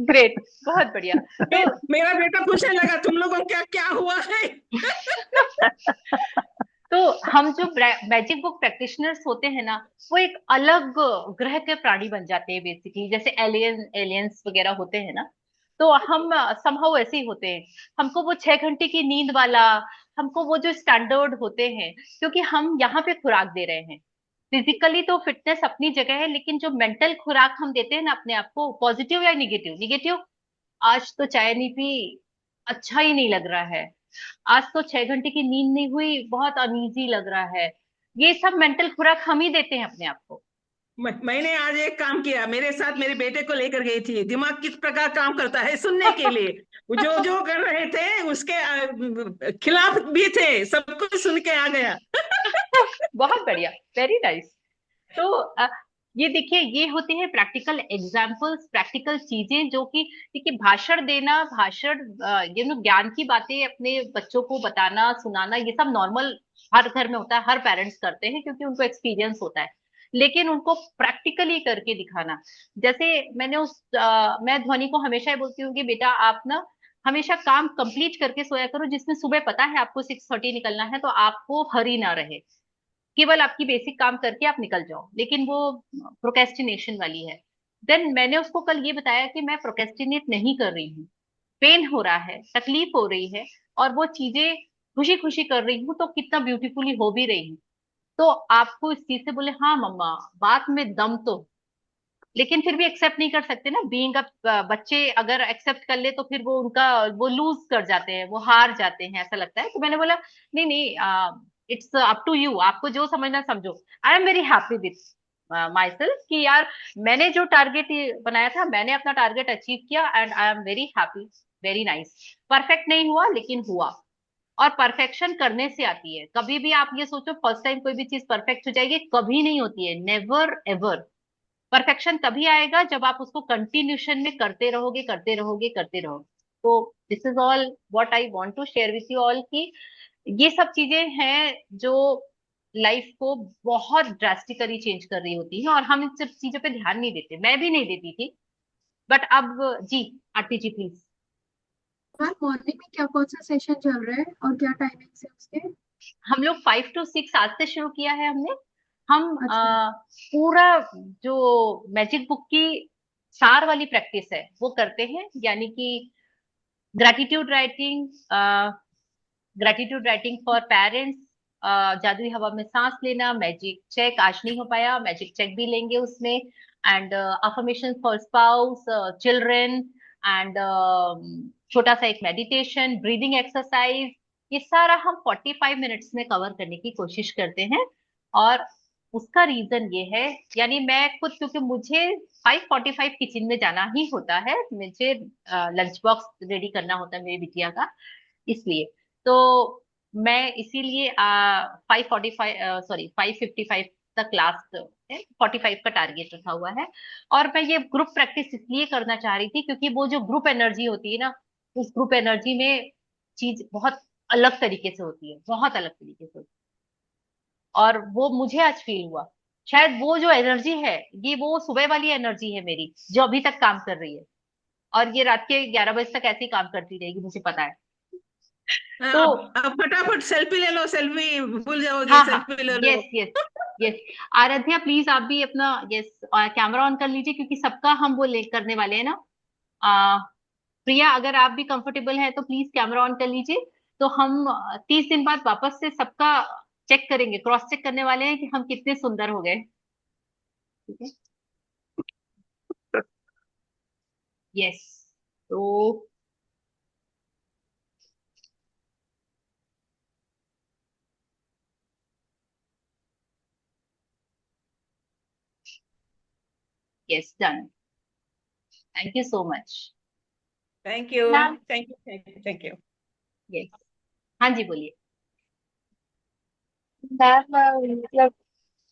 ग्रेट, बहुत बढ़िया। तो मेरा बेटा पूछने लगा तुम लोगों को क्या क्या हुआ है। तो हम जो मैजिक बुक प्रैक्टिशनर्स होते हैं ना, वो एक अलग ग्रह के प्राणी बन जाते हैं बेसिकली, जैसे एलियंस वगैरह होते हैं ना। तो हम समहाउ ऐसे ही होते हैं। हमको वो 6 घंटे की नींद वाला, हमको वो जो स्टैंडर्ड होते हैं, क्योंकि हम यहाँ पे खुराक दे रहे हैं। फिजिकली तो फिटनेस अपनी जगह है, लेकिन जो मेंटल खुराक हम देते हैं ना अपने आप को, पॉजिटिव या निगेटिव, निगेटिव, आज तो चाय नहीं पी, अच्छा ही नहीं लग रहा है, आज तो 6 घंटे की नींद नहीं हुई, बहुत अनईजी लग रहा है। ये सब मेंटल खुराक हम ही देते हैं अपने आप को। मैंने आज एक काम किया, मेरे साथ मेरे बेटे को लेकर गई थी, दिमाग किस प्रकार काम करता है सुनने के लिए। वो जो जो कर रहे थे उसके खिलाफ भी थे, सब कुछ सुन के आ गया। बहुत बढ़िया, वेरी नाइस। तो ये देखिए, ये होती है प्रैक्टिकल एग्जाम्पल्स, प्रैक्टिकल चीजें जो कि, देखिए भाषण देना, भाषण ये ज्ञान की बातें अपने बच्चों को बताना सुनाना, ये सब नॉर्मल हर घर में होता है, हर पेरेंट्स करते हैं क्योंकि उनको एक्सपीरियंस होता है। लेकिन उनको प्रैक्टिकली करके दिखाना, जैसे मैंने मैं ध्वनि को हमेशा ही बोलती हूँ कि बेटा आप ना हमेशा काम कंप्लीट करके सोया करो, जिसमें सुबह पता है आपको 6:30 निकलना है, तो आपको हरी ना रहे, केवल आपकी बेसिक काम करके आप निकल जाओ, लेकिन वो प्रोकेस्टिनेशन वाली है। देन मैंने उसको कल ये बताया कि मैं प्रोकेस्टिनेट नहीं कर रही हूँ, पेन हो रहा है, तकलीफ हो रही है, और वो चीजें खुशी खुशी कर रही हूँ, तो कितना ब्यूटीफुली हो भी रही हूँ। तो आपको इस चीज से बोले हाँ मम्मा, बात में दम तो, लेकिन फिर भी एक्सेप्ट नहीं कर सकते ना, बीइंग अ बच्चे अगर एक्सेप्ट कर ले तो फिर वो उनका वो लूज कर जाते हैं, वो हार जाते हैं, ऐसा लगता है। तो मैंने बोला नहीं नहीं, इट्स अप टू यू, आपको जो समझना समझो। I am very happy with my self कि यार मैंने जो टारगेट बनाया था, मैंने अपना टारगेट अचीव किया, and I am very happy, very nice. Perfect नहीं हुआ लेकिन हुआ। और परफेक्शन करने से आती है, कभी भी आप ये सोचो फर्स्ट टाइम कोई भी चीज परफेक्ट हो जाएगी, कभी नहीं होती है, नेवर एवर। परफेक्शन तभी आएगा जब आप उसको कंटिन्यूशन में करते रहोगे करते रहोगे करते रहोगे। तो this is all what I want to share with you all, कि ये सब चीजें हैं जो लाइफ को बहुत ड्रास्टिकली चेंज कर रही होती है, और हम इन सब चीजों पे ध्यान नहीं देते, मैं भी नहीं देती थी। बट अब जी, आरती जी प्लीज। मैम मॉर्निंग में क्या कौन सा सेशन चल रहा है और क्या टाइमिंग्स है उसके? हम लोग 5 to 6 आज से शुरू किया है हमने। हम अच्छा। पूरा जो मैजिक बुक की सार वाली प्रैक्टिस है वो करते हैं, यानी कि gratitude writing, gratitude writing for parents, जादुई हवा में सांस लेना, मैजिक चेक आज नहीं हो पाया, मैजिक चेक भी लेंगे उसमें, and affirmation for spouse, children, and छोटा सा एक मेडिटेशन, ब्रीदिंग एक्सरसाइज। ये सारा हम 45 मिनट्स में कवर करने की कोशिश करते हैं। और उसका रीजन ये है, यानी मैं खुद, क्योंकि मुझे 5:45 किचन में जाना ही होता है, मुझे लंच बॉक्स रेडी करना होता है मेरी बिटिया का, इसलिए तो मैं इसीलिए 5:45 तक लास्ट है, 45 का टारगेट रखा हुआ है। और मैं ये ग्रुप प्रैक्टिस इसलिए करना चाह रही थी क्योंकि वो जो ग्रुप एनर्जी होती है ना, उस ग्रुप एनर्जी में चीज बहुत अलग तरीके से होती है, बहुत अलग तरीके से होती है। और वो मुझे आज फील हुआ, शायद वो जो एनर्जी है, ये वो सुबह वाली एनर्जी है मेरी जो अभी तक काम कर रही है, और ये रात के 11 बजे तक ऐसे ही काम करती रहेगी, मुझे पता है। तो अब फटाफट सेल्फी ले लो, सेल्फी भूल जाओगी, हाँ हाँ, सेल्फी ले लो। Yes yes yes. Aaradhya please आप भी अपना यस कैमरा ऑन कर लीजिए, क्योंकि सबका हम वो ले करने वाले हैं ना। आ, प्रिया अगर आप भी कंफर्टेबल है तो प्लीज कैमरा ऑन कर लीजिए। तो हम 30 दिन बाद वापस से सबका चेक करेंगे, क्रॉस चेक करने वाले हैं कि हम कितने सुंदर हो गए। ठीक है। यस। तो yes, done. Thank you so much. Thank you, ma'am thank you, thank you, thank you. Yes. हाँ जी, बोलिए। मैम मतलब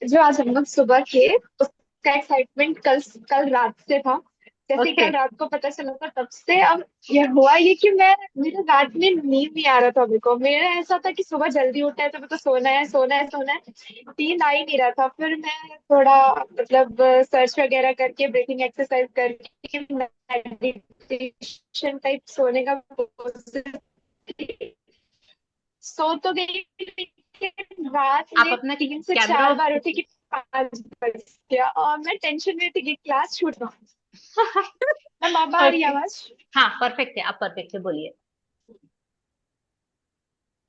जो आज हम लोग सुबह किए उसका एक्साइटमेंट कल कल रात से था। जैसे ही ओके। कल रात को पता चला था तब से अब ये हुआ ये कि मैं मेरे रात में नींद नहीं आ रहा था। मेरे को मेरा ऐसा था कि सुबह जल्दी उठना है तो मेरे को सोना है सोना है सोना है। नींद आ ही नहीं रहा था। फिर मैं थोड़ा मतलब सर्च वगैरह करके ब्रीथिंग एक्सरसाइज करके मेडिटेशन टाइप सोने का सो तो गई, लेकिन रात आप में अपना 3 से 4 कैमरा बार उठी कि 5 बज गया और मैं टेंशन में थी कि क्लास छूट रहा। मैम अब आ रही है ओके। आवाज? हाँ परफेक्ट है, आप परफेक्ट है, बोलिए।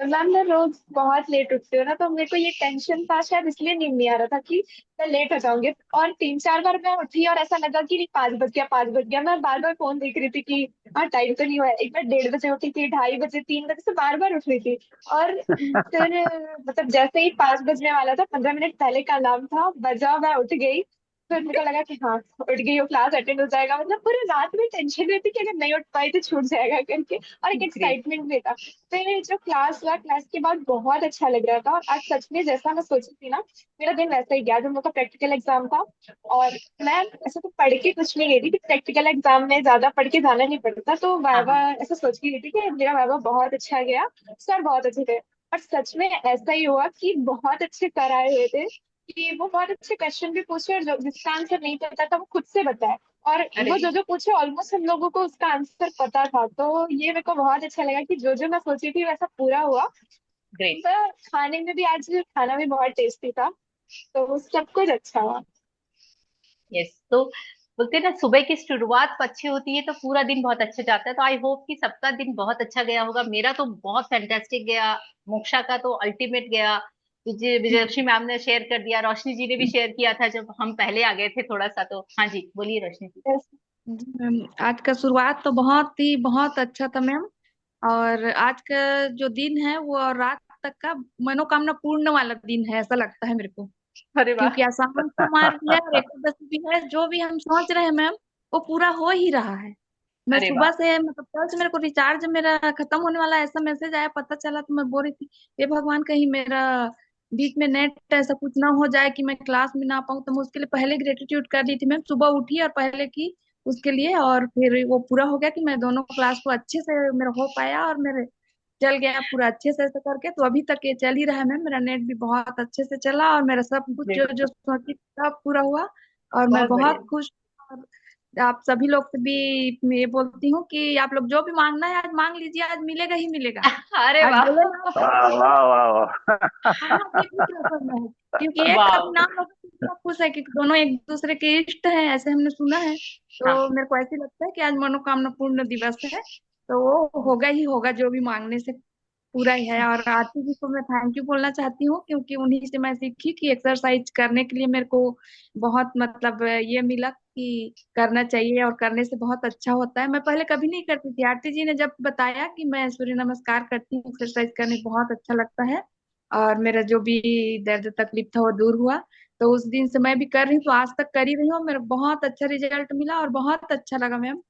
मैम मैं रोज बहुत लेट उठती हूँ ना, तो मेरे को ये टेंशन था, शायद इसलिए नींद नहीं आ रहा था कि मैं लेट हो जाऊंगी। और 3 4 बार मैं उठी और ऐसा लगा कि नहीं 5 बज गया 5 बज गया। मैं बार बार फोन देख रही थी कि हाँ टाइम तो नहीं हुआ है। एक बार 1:30 बजे उठी थी, 2:30 बजे, 3 बजे से बार बार उठ रही थी। और फिर मतलब जैसे ही 5 बजने वाला था, 15 मिनट पहले का अलार्म था बजा, मैं उठ गई। फिर मेरे को लगा कि हाँ उठ गई हो, क्लास अटेंड हो जाएगा। मतलब पूरे रात में टेंशन रहती कि अगर नहीं उठ पाई तो छूट जाएगा करके। और एक ग्रेट। एक्साइटमेंट भी था। फिर जो क्लास हुआ, क्लास के बाद बहुत अच्छा लग रहा था। और आज सच में जैसा मैं सोची थी ना, मेरा दिन वैसा ही गया। आज हम लोग का प्रैक्टिकल एग्जाम था। और मैं ऐसे तो पढ़ के कुछ नहीं गई थी कि प्रैक्टिकल एग्जाम में ज्यादा पढ़ के जाना नहीं पड़ता, तो हाँ वाइवा हाँ। ऐसा सोच के गई थी कि मेरा वाइवा बहुत अच्छा गया, सर बहुत अच्छे थे। और सच में ऐसा ही हुआ कि बहुत अच्छे सर आए हुए थे कि वो बहुत अच्छे क्वेश्चन भी पूछे और जिसका आंसर नहीं पता था वो खुद से बताए। और अरे वो जो जो पूछे ऑलमोस्ट हम लोगों को उसका आंसर पता था। तो ये मेरे को बहुत अच्छा लगा कि जो जो मैं सोची थी वैसा पूरा हुआ। ग्रेट। तो खाने में भी आज खाना भी बहुत टेस्टी था। तो सब कुछ अच्छा हुआ। यस। तो बोलते हैं ना, सुबह की शुरुआत अच्छी होती है तो पूरा दिन बहुत अच्छा जाता है। तो आई होप कि सबका दिन बहुत अच्छा गया होगा। मेरा तो बहुत फैंटास्टिक गया, मोक्षा का तो अल्टीमेट गया। विजयलक्ष्मी मैम ने शेयर कर दिया, रोशनी जी ने भी शेयर किया था जब हम पहले आ गए थे थोड़ा सा। तो हाँ जी, बोलिए रोशनी जी। Yes. जी मैम, आज का शुरुआत तो बहुत अच्छा था मैम। और आज का जो दिन है वो और रात तक का मनोकामना पूर्ण वाला दिन है, ऐसा लगता है मेरे को। अरे वाह। क्योंकि आसान सोमवार भी है और एकादशी भी है, जो भी हम सोच रहे हैं मैम वो पूरा हो ही रहा है। मैं अरे सुबह वाह। से मतलब कल से मेरे को रिचार्ज मेरा खत्म होने वाला है, ऐसा मैसेज आया, पता चला तो मैं बोल रही थी हे भगवान कहीं मेरा बीच में नेट ऐसा कुछ ना हो जाए कि मैं क्लास में ना पाऊँ। तो मैं उसके लिए पहले ग्रेटिट्यूड कर दी थी मैम, सुबह उठी और पहले की उसके लिए। और फिर वो पूरा हो गया कि मैं दोनों क्लास को अच्छे से मेरा हो पाया और मेरे चल गया पूरा अच्छे से ऐसा करके। तो अभी तक ये चल ही रहा है मैम, मेरा नेट भी बहुत अच्छे से चला और मेरा सब कुछ जो ग्रेट। जो सोची सब पूरा हुआ। और मैं बहुत बहुत बढ़िया। खुश आप सभी लोग से भी मैं ये बोलती हूँ कि आप लोग जो भी मांगना है आज मांग लीजिए, आज मिलेगा ही मिलेगा। अरे आज वाह। बोले ना वाह वाह वाह वाह। खाना भी पूरा करना है, क्योंकि एक का भी वाह। नाम होगा तो इतना खुश है कि दोनों एक दूसरे के इष्ट हैं, ऐसे हमने सुना है। तो हाँ। मेरे को ऐसे लगता है कि आज मनोकामना पूर्ण दिवस है, तो वो होगा ही होगा, जो भी मांगने से पूरा ही है। और आरती जी को मैं थैंक यू बोलना चाहती हूँ, क्योंकि उन्हीं से मैं सीखी कि एक्सरसाइज करने के लिए मेरे को बहुत मतलब ये मिला कि करना चाहिए और करने से बहुत अच्छा होता है। मैं पहले कभी नहीं करती थी, आरती जी ने जब बताया कि मैं सूर्य नमस्कार करती हूँ, एक्सरसाइज करने बहुत अच्छा लगता है और मेरा जो भी दर्द तकलीफ था वो दूर हुआ। तो उस दिन से मैं भी कर रही हूँ, तो आज तक कर ही रही हूँ, मेरा बहुत अच्छा रिजल्ट मिला और बहुत अच्छा लगा मैम।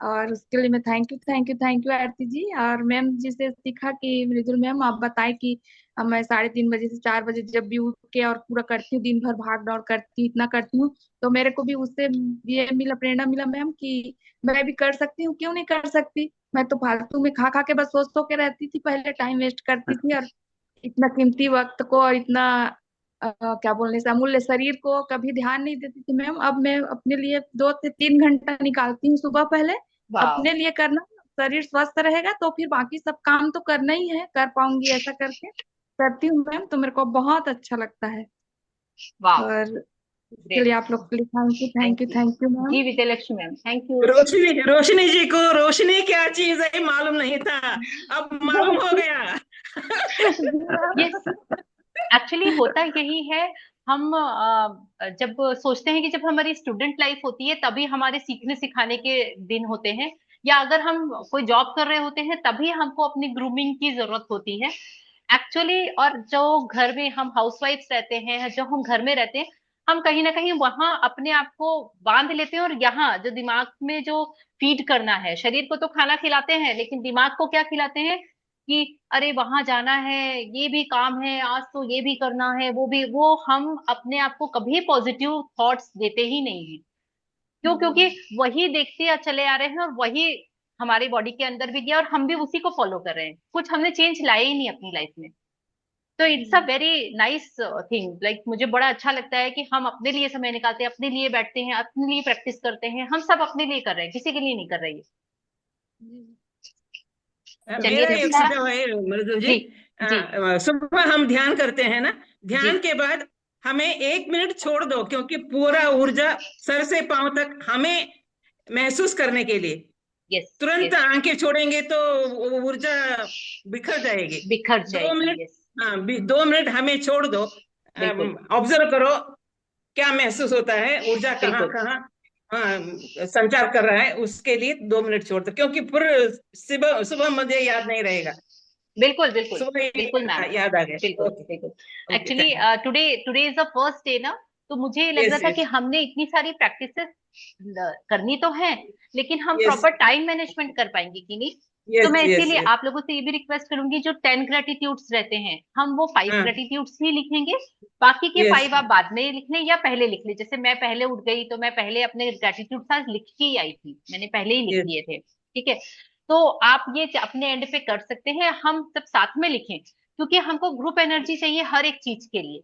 और उसके लिए मैं थैंक यू आरती जी। और मैम जी से सीखा कि मृदुल मैम आप बताए कि मैं 3:30 बजे से 4 बजे जब भी उठ के और पूरा करती हूँ, दिन भर भाग दौड़ करती हूँ, इतना करती हूँ, तो मेरे को भी उससे ये मिला, प्रेरणा मिला मैम कि मैं भी कर सकती हूँ, क्यों नहीं कर सकती। मैं तो फालतू में खा खा के बस सो सो के रहती थी, पहले टाइम वेस्ट करती थी और इतना कीमती वक्त को और इतना क्या बोलने से अमूल्य शरीर को कभी ध्यान नहीं देती थी मैम। अब मैं अपने लिए 2 से 3 घंटा निकालती हूँ सुबह पहले, वाह। अपने लिए करना। शरीर स्वस्थ रहेगा तो फिर बाकी सब काम तो करना ही है, कर पाऊंगी ऐसा करके करती हूँ मैम, तो मेरे को बहुत अच्छा लगता है। वाह। और इसके लिए ग्रेट। आप लोग के लिए thank you thank thank you you. Thank you ma'am. जी Vijayalakshmi ma'am, thank you. Roshni Roshni ji को रोशनी क्या चीज है मालूम नहीं था, अब मालूम हो गया। यस, एक्चुअली होता यही है। हम जब सोचते हैं कि जब हमारी स्टूडेंट लाइफ होती है तभी हमारे सीखने सिखाने के दिन होते हैं, या अगर हम कोई जॉब कर रहे होते हैं तभी हमको अपनी ग्रूमिंग की जरूरत होती है एक्चुअली। और जो घर में हम हाउसवाइफ्स रहते हैं, जो हम घर में रहते हैं, हम कहीं ना कहीं वहां अपने आप को बांध लेते हैं, और यहाँ जो दिमाग में जो फीड करना है, शरीर को तो खाना खिलाते हैं लेकिन दिमाग को क्या खिलाते हैं कि अरे वहां जाना है, ये भी काम है, आज तो ये भी करना है, वो भी, वो हम अपने आप को कभी पॉजिटिव थॉट्स देते ही नहीं है। क्यों? क्योंकि वही देखते चले आ रहे हैं और वही हमारी बॉडी के अंदर भी गया और हम भी उसी को फॉलो कर रहे हैं, कुछ हमने चेंज लाया ही नहीं अपनी लाइफ में। तो it's a very nice thing, like मुझे बड़ा अच्छा लगता है कि हम अपने लिए समय निकालते हैं, अपने लिए बैठते हैं, अपने लिए प्रैक्टिस करते हैं, हम सब अपने लिए कर रहे हैं, किसी के लिए नहीं कर रहे हैं। चलिए मेरा एक अच्छा। सुझाव है मृदुल जी। जी। जी। सुबह हम ध्यान करते हैं ना, जी। ध्यान के बाद हमें 1 मिनट छोड़ दो, क्योंकि पूरा ऊर्जा सर से पांव तक हमें महसूस करने के लिए। यस। तुरंत यस। आंखें छोड़ेंगे तो वो ऊर्जा बिखर जाएगी। बिखर 2 मिनट, जाएगी। यस। हाँ 2 मिनट हमें छोड़ दो, बिल्कुल। ऑब्जर्व करो क्या महसूस होता है, ऊर्जा कहाँ बिल्कुल। कहाँ संचार कर रहा है, उसके लिए 2 मिनट छोड़ दो, क्योंकि फिर सुबह सुबह मुझे याद नहीं रहेगा। बिल्कुल। बिल्कुल। सुबह ही बिल्कुल मैम। याद आ गया। बिल्कुल। ओके। बिल्कुल। Okay actually thank today today is the first day ना, तो मुझे लग रहा यस था कि यस हमने इतनी सारी प्रैक्टिसेस करनी तो है, लेकिन हम यस प्रॉपर टाइम मैनेजमेंट कर पाएंगे कि नहीं। तो यस मैं यस इसीलिए यस। आप लोगों से ये भी रिक्वेस्ट करूंगी, जो 10 ग्रेटिट्यूड्स रहते हैं हम वो 5 हाँ ग्रेटिट्यूड्स ही लिखेंगे, बाकी के यस 5 आप बाद में लिख लें या पहले लिख लें। जैसे मैं पहले उठ गई तो मैं पहले अपने ग्रेटिट्यूड आज लिख के ही आई थी, मैंने पहले ही लिख यस दिए थे, ठीक है। तो आप ये अपने एंड पे कर सकते हैं, हम सब साथ में लिखें, क्योंकि हमको ग्रुप एनर्जी चाहिए हर एक चीज के लिए।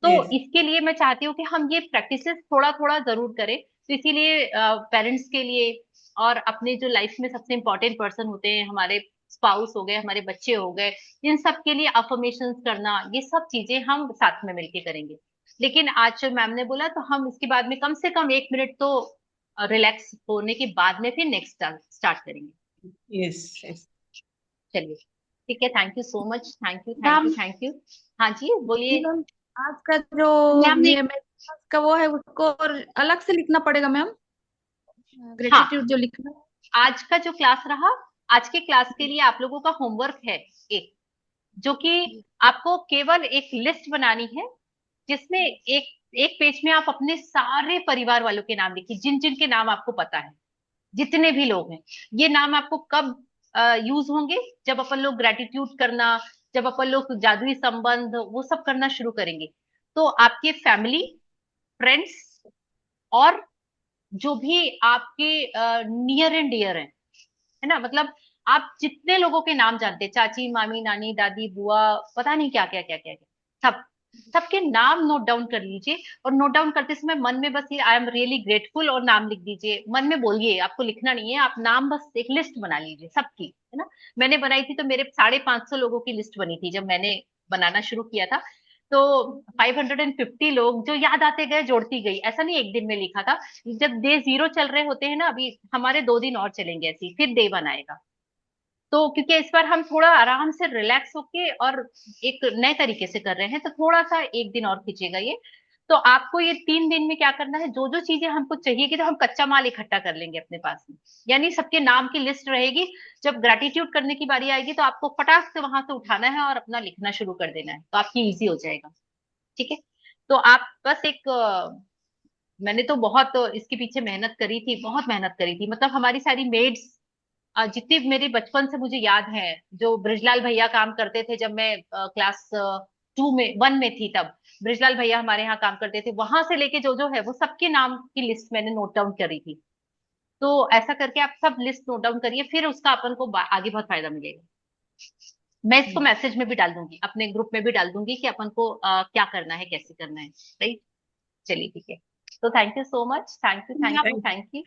तो यस इसके लिए मैं चाहती हूँ कि हम ये प्रैक्टिसेस थोड़ा थोड़ा जरूर करें। तो इसीलिए पेरेंट्स के लिए और अपने जो लाइफ में सबसे इंपॉर्टेंट पर्सन होते हैं, हमारे स्पाउस हो गए, हमारे बच्चे हो गए, इन सब के लिए अफर्मेशंस करना, ये सब चीजें हम साथ में मिलके करेंगे। लेकिन आज मैम ने बोला तो हम इसके बाद में कम से कम 1 मिनट तो रिलैक्स होने के बाद में फिर नेक्स्ट स्टार्ट करेंगे। Yes yes. चलिए, ठीक है, thank you so much, thank you thank you ma'am thank you. हाँ जी जी बोलिए। मैम, आज का जो मैम ने ये मेरे का वो है उसको और अलग से लिखना पड़ेगा मैम, हाँ, ग्रेटिट्यूड जो लिखना है। आज का जो क्लास रहा, आज के क्लास के लिए आप लोगों का होमवर्क है एक, जो कि आपको केवल एक लिस्ट बनानी है, जिसमें एक एक पेज में आप अपने सारे परिवार वालों के नाम लिखिए, जिन जिन के नाम आपको पता है, जितने भी लोग हैं। ये नाम आपको कब यूज होंगे? जब अपन लोग ग्रेटिट्यूड करना, जब अपन लोग जादुई संबंध वो सब करना शुरू करेंगे, तो आपके फैमिली, फ्रेंड्स, और जो भी आपके नियर एंड डियर हैं, है ना, मतलब आप जितने लोगों के नाम जानते हैं, चाची, मामी, नानी, दादी, बुआ, पता नहीं क्या क्या क्या क्या क्या, सब, सबके नाम नोट डाउन कर लीजिए, और नोट डाउन करते समय मन में बस ये आई एम रियली ग्रेटफुल और नाम लिख दीजिए, मन में बोलिए, आपको लिखना नहीं है, आप नाम बस एक लिस्ट बना लीजिए सबकी, है ना। मैंने बनाई थी तो मेरे 550 लोगों की लिस्ट बनी थी जब मैंने बनाना शुरू किया था। तो 550 लोग जो याद आते गए जोड़ती गई, ऐसा नहीं एक दिन में लिखा था। जब डे 0 चल रहे होते हैं ना, अभी हमारे 2 दिन और चलेंगे ऐसे ही, फिर डे 1 आएगा। तो क्योंकि इस बार हम थोड़ा आराम से रिलैक्स होके और एक नए तरीके से कर रहे हैं, तो थोड़ा सा एक दिन और खींचेगा ये। तो आपको ये 3 दिन में क्या करना है, जो जो चीजें हमको चाहिए कि, तो हम कच्चा माल इकट्ठा कर लेंगे अपने पास में, यानी सबके नाम की लिस्ट रहेगी। जब ग्रेटिट्यूड करने की बारी आएगी तो आपको फटाक से वहां से उठाना है और अपना लिखना शुरू कर देना है, तो आपकी इजी हो जाएगा। ठीक है। तो आप बस एक मैंने तो बहुत इसके पीछे मेहनत करी थी, बहुत मेहनत करी थी, मतलब हमारी सारी मेड्स, जितनी मेरे बचपन से मुझे याद है, जो ब्रिजलाल भैया काम करते थे जब मैं क्लास 2 में 1 में थी, तब ब्रिजलाल भैया हमारे यहाँ काम करते थे, वहां से लेके जो जो है वो सबके नाम की लिस्ट मैंने नोट डाउन करी थी। तो ऐसा करके आप सब लिस्ट नोट डाउन करिए, फिर उसका अपन को आगे बहुत फायदा मिलेगा। मैं इसको मैसेज में भी डाल दूंगी, अपने ग्रुप में भी डाल दूंगी कि अपन को क्या करना है, कैसे करना है। राइट। चलिए ठीक है। तो thank you so much, thank you thank you thank thank you.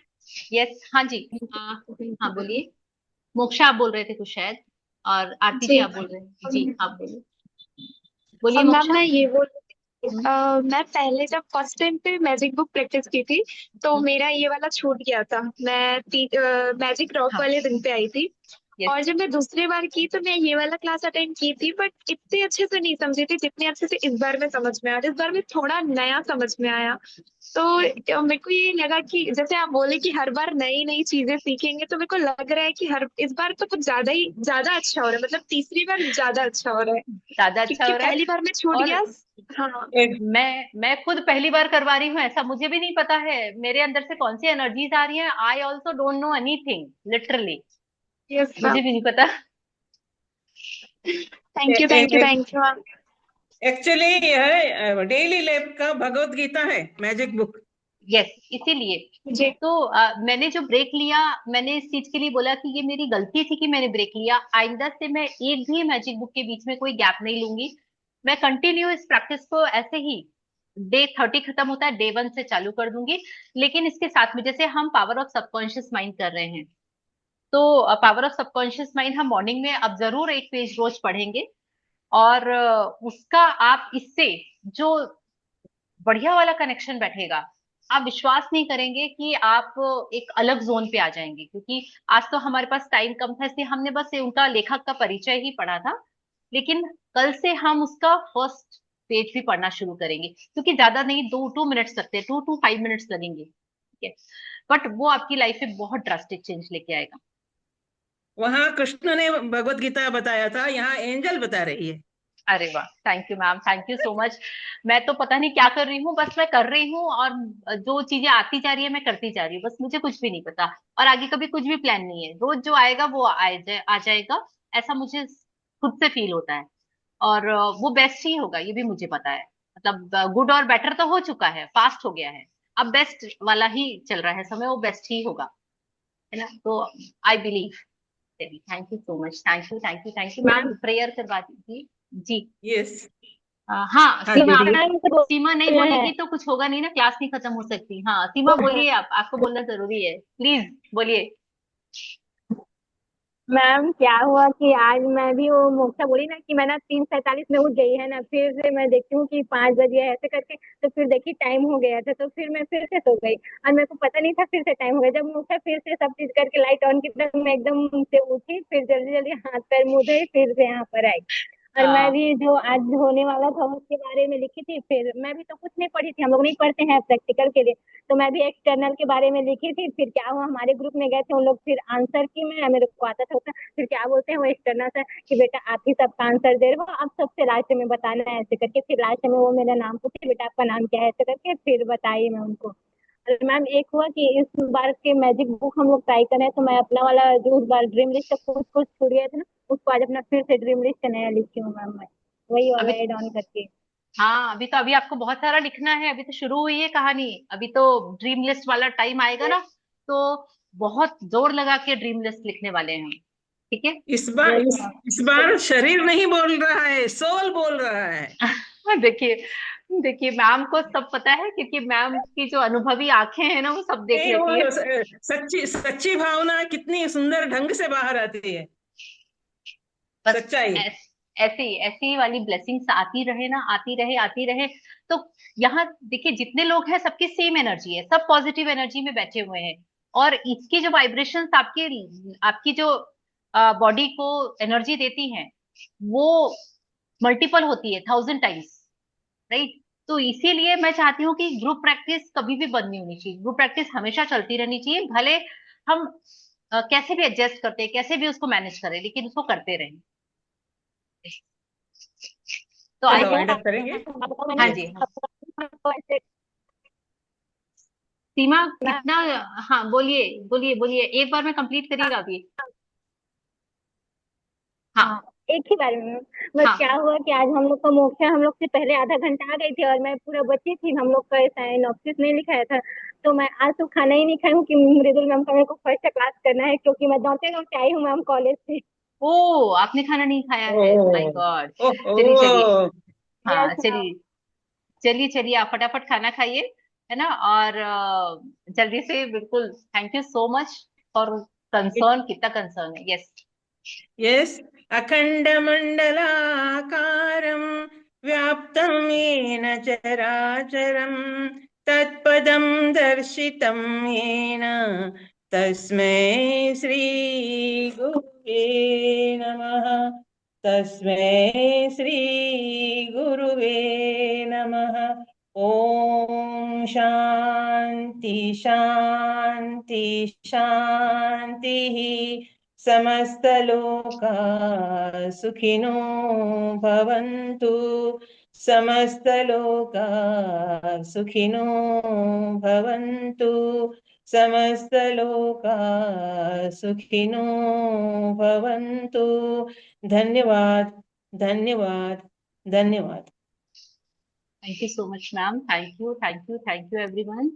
Yes, हाँ जी। हाँ बोलिए। मोक्षा आप बोल रहे थे कुछ शायद, और आरती जी जी। आप बोल रहे हैं जी, आप बोलिए। बोलिए मैम मोक्षा। मैं ये बोल हम्म। मैं पहले जब फर्स्ट टाइम पे मैजिक बुक प्रैक्टिस की थी, तो हम्म। मेरा ये वाला छूट गया था। मैं मैजिक रॉक हाँ। वाले दिन पे आई थी। यस। और जब मैं दूसरी बार की तो मैं ये वाला क्लास अटेंड की थी, बट इतने अच्छे से नहीं समझी थी जितने अच्छे से इस बार में समझ में आया। इस बार में थोड़ा नया समझ में आया। तो मेरे को ये लगा कि जैसे आप बोले कि हर बार नई नई चीजें सीखेंगे, तो मेरे को लग रहा है कि हर इस बार तो कुछ ज्यादा अच्छा हो रहा है, मतलब तीसरी बार ज्यादा अच्छा हो रहा है। ज्यादा अच्छा क्योंकि हो रहा है। पहली बार में छूट और गया। हाँ। मैं खुद पहली बार करवा रही हूँ, ऐसा मुझे भी नहीं पता है मेरे अंदर से कौन सी एनर्जीज आ रही हैं। I also don't know anything literally, yes मुझे मैम। भी नहीं पता। Thank you thank you thank you ma'am. Actually यह डेली लैब का भगवत गीता है मैजिक बुक। यस, इसीलिए। जी। तो मैंने जो ब्रेक लिया, मैंने इस चीज के लिए बोला कि ये मेरी गलती थी कि मैंने ब्रेक लिया। आइंदा से मैं एक भी मैजिक बुक के बीच में कोई गैप नहीं लूंगी। मैं कंटिन्यू इस प्रैक्टिस को ऐसे ही, डे 30 खत्म होता है, डे 1 से चालू कर दूंगी। लेकिन इसके साथ में जैसे हम पावर ऑफ सबकॉन्शियस माइंड कर रहे हैं, तो पावर ऑफ सबकॉन्शियस माइंड हम मॉर्निंग में अब जरूर एक पेज रोज पढ़ेंगे। और उसका आप इससे जो बढ़िया वाला कनेक्शन बैठेगा, आप विश्वास नहीं करेंगे कि आप एक अलग जोन पे आ जाएंगे। क्योंकि आज तो हमारे पास टाइम कम था, इसलिए हमने बस उनका लेखक का परिचय ही पढ़ा था। लेकिन कल से हम उसका फर्स्ट पेज भी पढ़ना शुरू करेंगे, क्योंकि ज्यादा नहीं, 2 मिनट्स लगते हैं, 2 to 5 मिनट्स लगेंगे, ठीक है। बट वो आपकी लाइफ में बहुत ड्रास्टिक चेंज लेके आएगा। वहां कृष्ण ने भगवत गीता बताया था, यहाँ एंजल बता रही है। अरे वाह, thank you ma'am, thank you so much. मैं तो पता नहीं क्या कर रही हूँ, बस मैं कर रही हूँ, और जो चीजें आती जा रही है मैं करती जा रही हूँ, बस मुझे कुछ भी नहीं पता। और आगे कभी कुछ भी प्लान नहीं है, रोज जो आएगा वो आ जाएगा, ऐसा मुझे खुद से फील होता है। और वो बेस्ट ही होगा, ये भी मुझे पता है। मतलब गुड और बेटर तो हो चुका है, फास्ट हो गया है, अब बेस्ट वाला ही चल रहा है समय, वो बेस्ट ही होगा, है ना। तो I believe. Thank you so much, thank you thank you thank you ma'am, prayer करवा दीजिए जी। यस। हाँ हाँ सीमा, दीदी। अगर सीमा नहीं बोलेगी तो कुछ होगा नहीं ना, क्लास नहीं खत्म हो सकती। हाँ सीमा बोलिए, आप, आपको बोलना जरूरी है, प्लीज बोलिए। मैम क्या हुआ कि आज मैं भी वो मोक्षा बोली ना कि मैं ना 3:47 में उठ गई है ना, फिर से मैं देखती हूँ कि 5 बजे है ऐसे करके, तो फिर देखी टाइम हो गया था, तो फिर मैं फिर से सो गई। और मेरे को पता नहीं था फिर से टाइम हो गया। जब मोक्षा फिर से सब चीज करके लाइट ऑन की, तो मैं एकदम से उठी, फिर जल्दी जल्दी हाथ पैर मुंह धोई, फिर से यहाँ पर आई। और मैं हाँ। भी जो आज होने वाला था उसके बारे में लिखी थी। फिर मैं भी तो कुछ नहीं पढ़ी थी, हम लोग नहीं पढ़ते हैं प्रैक्टिकल के लिए, तो मैं भी एक्सटर्नल के बारे में लिखी थी। फिर क्या हुआ, हमारे ग्रुप में गए थे उन लोग, फिर आंसर की मैं, मेरे को आता था उतना। फिर क्या बोलते हैं वो एक्सटर्नल सर कि बेटा आप ही सबका आंसर दे रहे हो, आप सबसे लास्ट में बताना है ऐसे करके। फिर लास्ट में वो मेरा नाम पूछे, बेटा आपका नाम क्या है ऐसे करके, फिर बताई मैं उनको। और मैम एक हुआ कि इस बार के मैजिक बुक हम लोग ट्राई करें, तो मैं अपना वाला जो उस बार ड्रीम लिस्ट कुछ कुछ छूट गया था ना, उसको आज अपना फिर से ड्रीम लिस्ट नया लिखी हूँ मैम मैं, वही वाला अभी एड ऑन करके। हाँ, अभी तो अभी आपको बहुत सारा लिखना है, अभी तो शुरू हुई है कहानी। अभी तो ड्रीम लिस्ट वाला टाइम आएगा ना, तो बहुत जोर लगा के ड्रीम लिस्ट लिखने वाले हैं हम। ठीक है। इस बार शरीर नहीं बोल रहा है, सोल बोल रहा है। देखिए, देखिए मैम को सब पता है, क्योंकि मैम की जो अनुभवी आंखें हैं ना वो सब देख नहीं, लेती है। वो सच्ची सच्ची भावना कितनी सुंदर ढंग से बाहर आती है। बस सच्चाई। ऐसी ऐसी वाली ब्लेसिंग्स आती रहे ना, आती रहे आती रहे। तो यहाँ देखिए जितने लोग हैं सबकी सेम एनर्जी है, सब पॉजिटिव एनर्जी में बैठे हुए हैं। और इसकी जो वाइब्रेशंस आपके आपकी जो बॉडी को एनर्जी देती हैं वो मल्टीपल होती है, 1000 टाइम्स, राइट। तो इसीलिए मैं चाहती हूँ कि ग्रुप प्रैक्टिस कभी भी बंद नहीं होनी चाहिए, ग्रुप प्रैक्टिस हमेशा चलती रहनी चाहिए, भले हम कैसे भी एडजस्ट करते हैं, कैसे भी उसको मैनेज करें, लेकिन उसको करते रहें। तो आई चलो वाइंड होप। अप करेंगे। हाँ यस। जी, हाँ। सीमा कितना। हाँ बोलिए, बोलिए बोलिए, एक बार में कंप्लीट करिएगा अभी। हाँ। हाँ, एक ही बार में। बस हाँ। क्या हुआ कि आज हम लोग का मोक्षा हम लोग से पहले आधा घंटा आ गई थी और मैं पूरा बची थी, हम लोग का नॉप्सिस नहीं लिखाया था। तो मैं आज तो खाना ही नहीं खाई हूँ कि मृदुल मैम का मेरे को फर्स्ट क्लास करना है, क्योंकि मैं दौड़ते दौड़ते आई हूँ मैम कॉलेज से। ओ, आपने खाना नहीं खाया है, माय ओह। गॉड। चलिए चलिए। ओह। हाँ यस मैम। चलिए। चलिए चलिए, आप फटाफट खाना खाइए, है ना। और जल्दी से, बिल्कुल। Thank you so much for concern, कितना कंसर्न है। यस। यस। अखण्डमण्डलाकारं व्याप्तं येन चराचरं तत्पदं दर्शितं येन तस्मै श्रीगुरुवे नमः। तस्मै श्रीगुरुवे नमः। ॐ शान्ति शान्ति शान्तिः। समस्तलोका सुखिनो भवन्तु। समस्तलोका सुखिनो भवन्तु। समस्तलोका सुखिनो भवन्तु। धन्यवाद। धन्यवाद। धन्यवाद। Thank you so much ma'am, thank you thank you thank you everyone.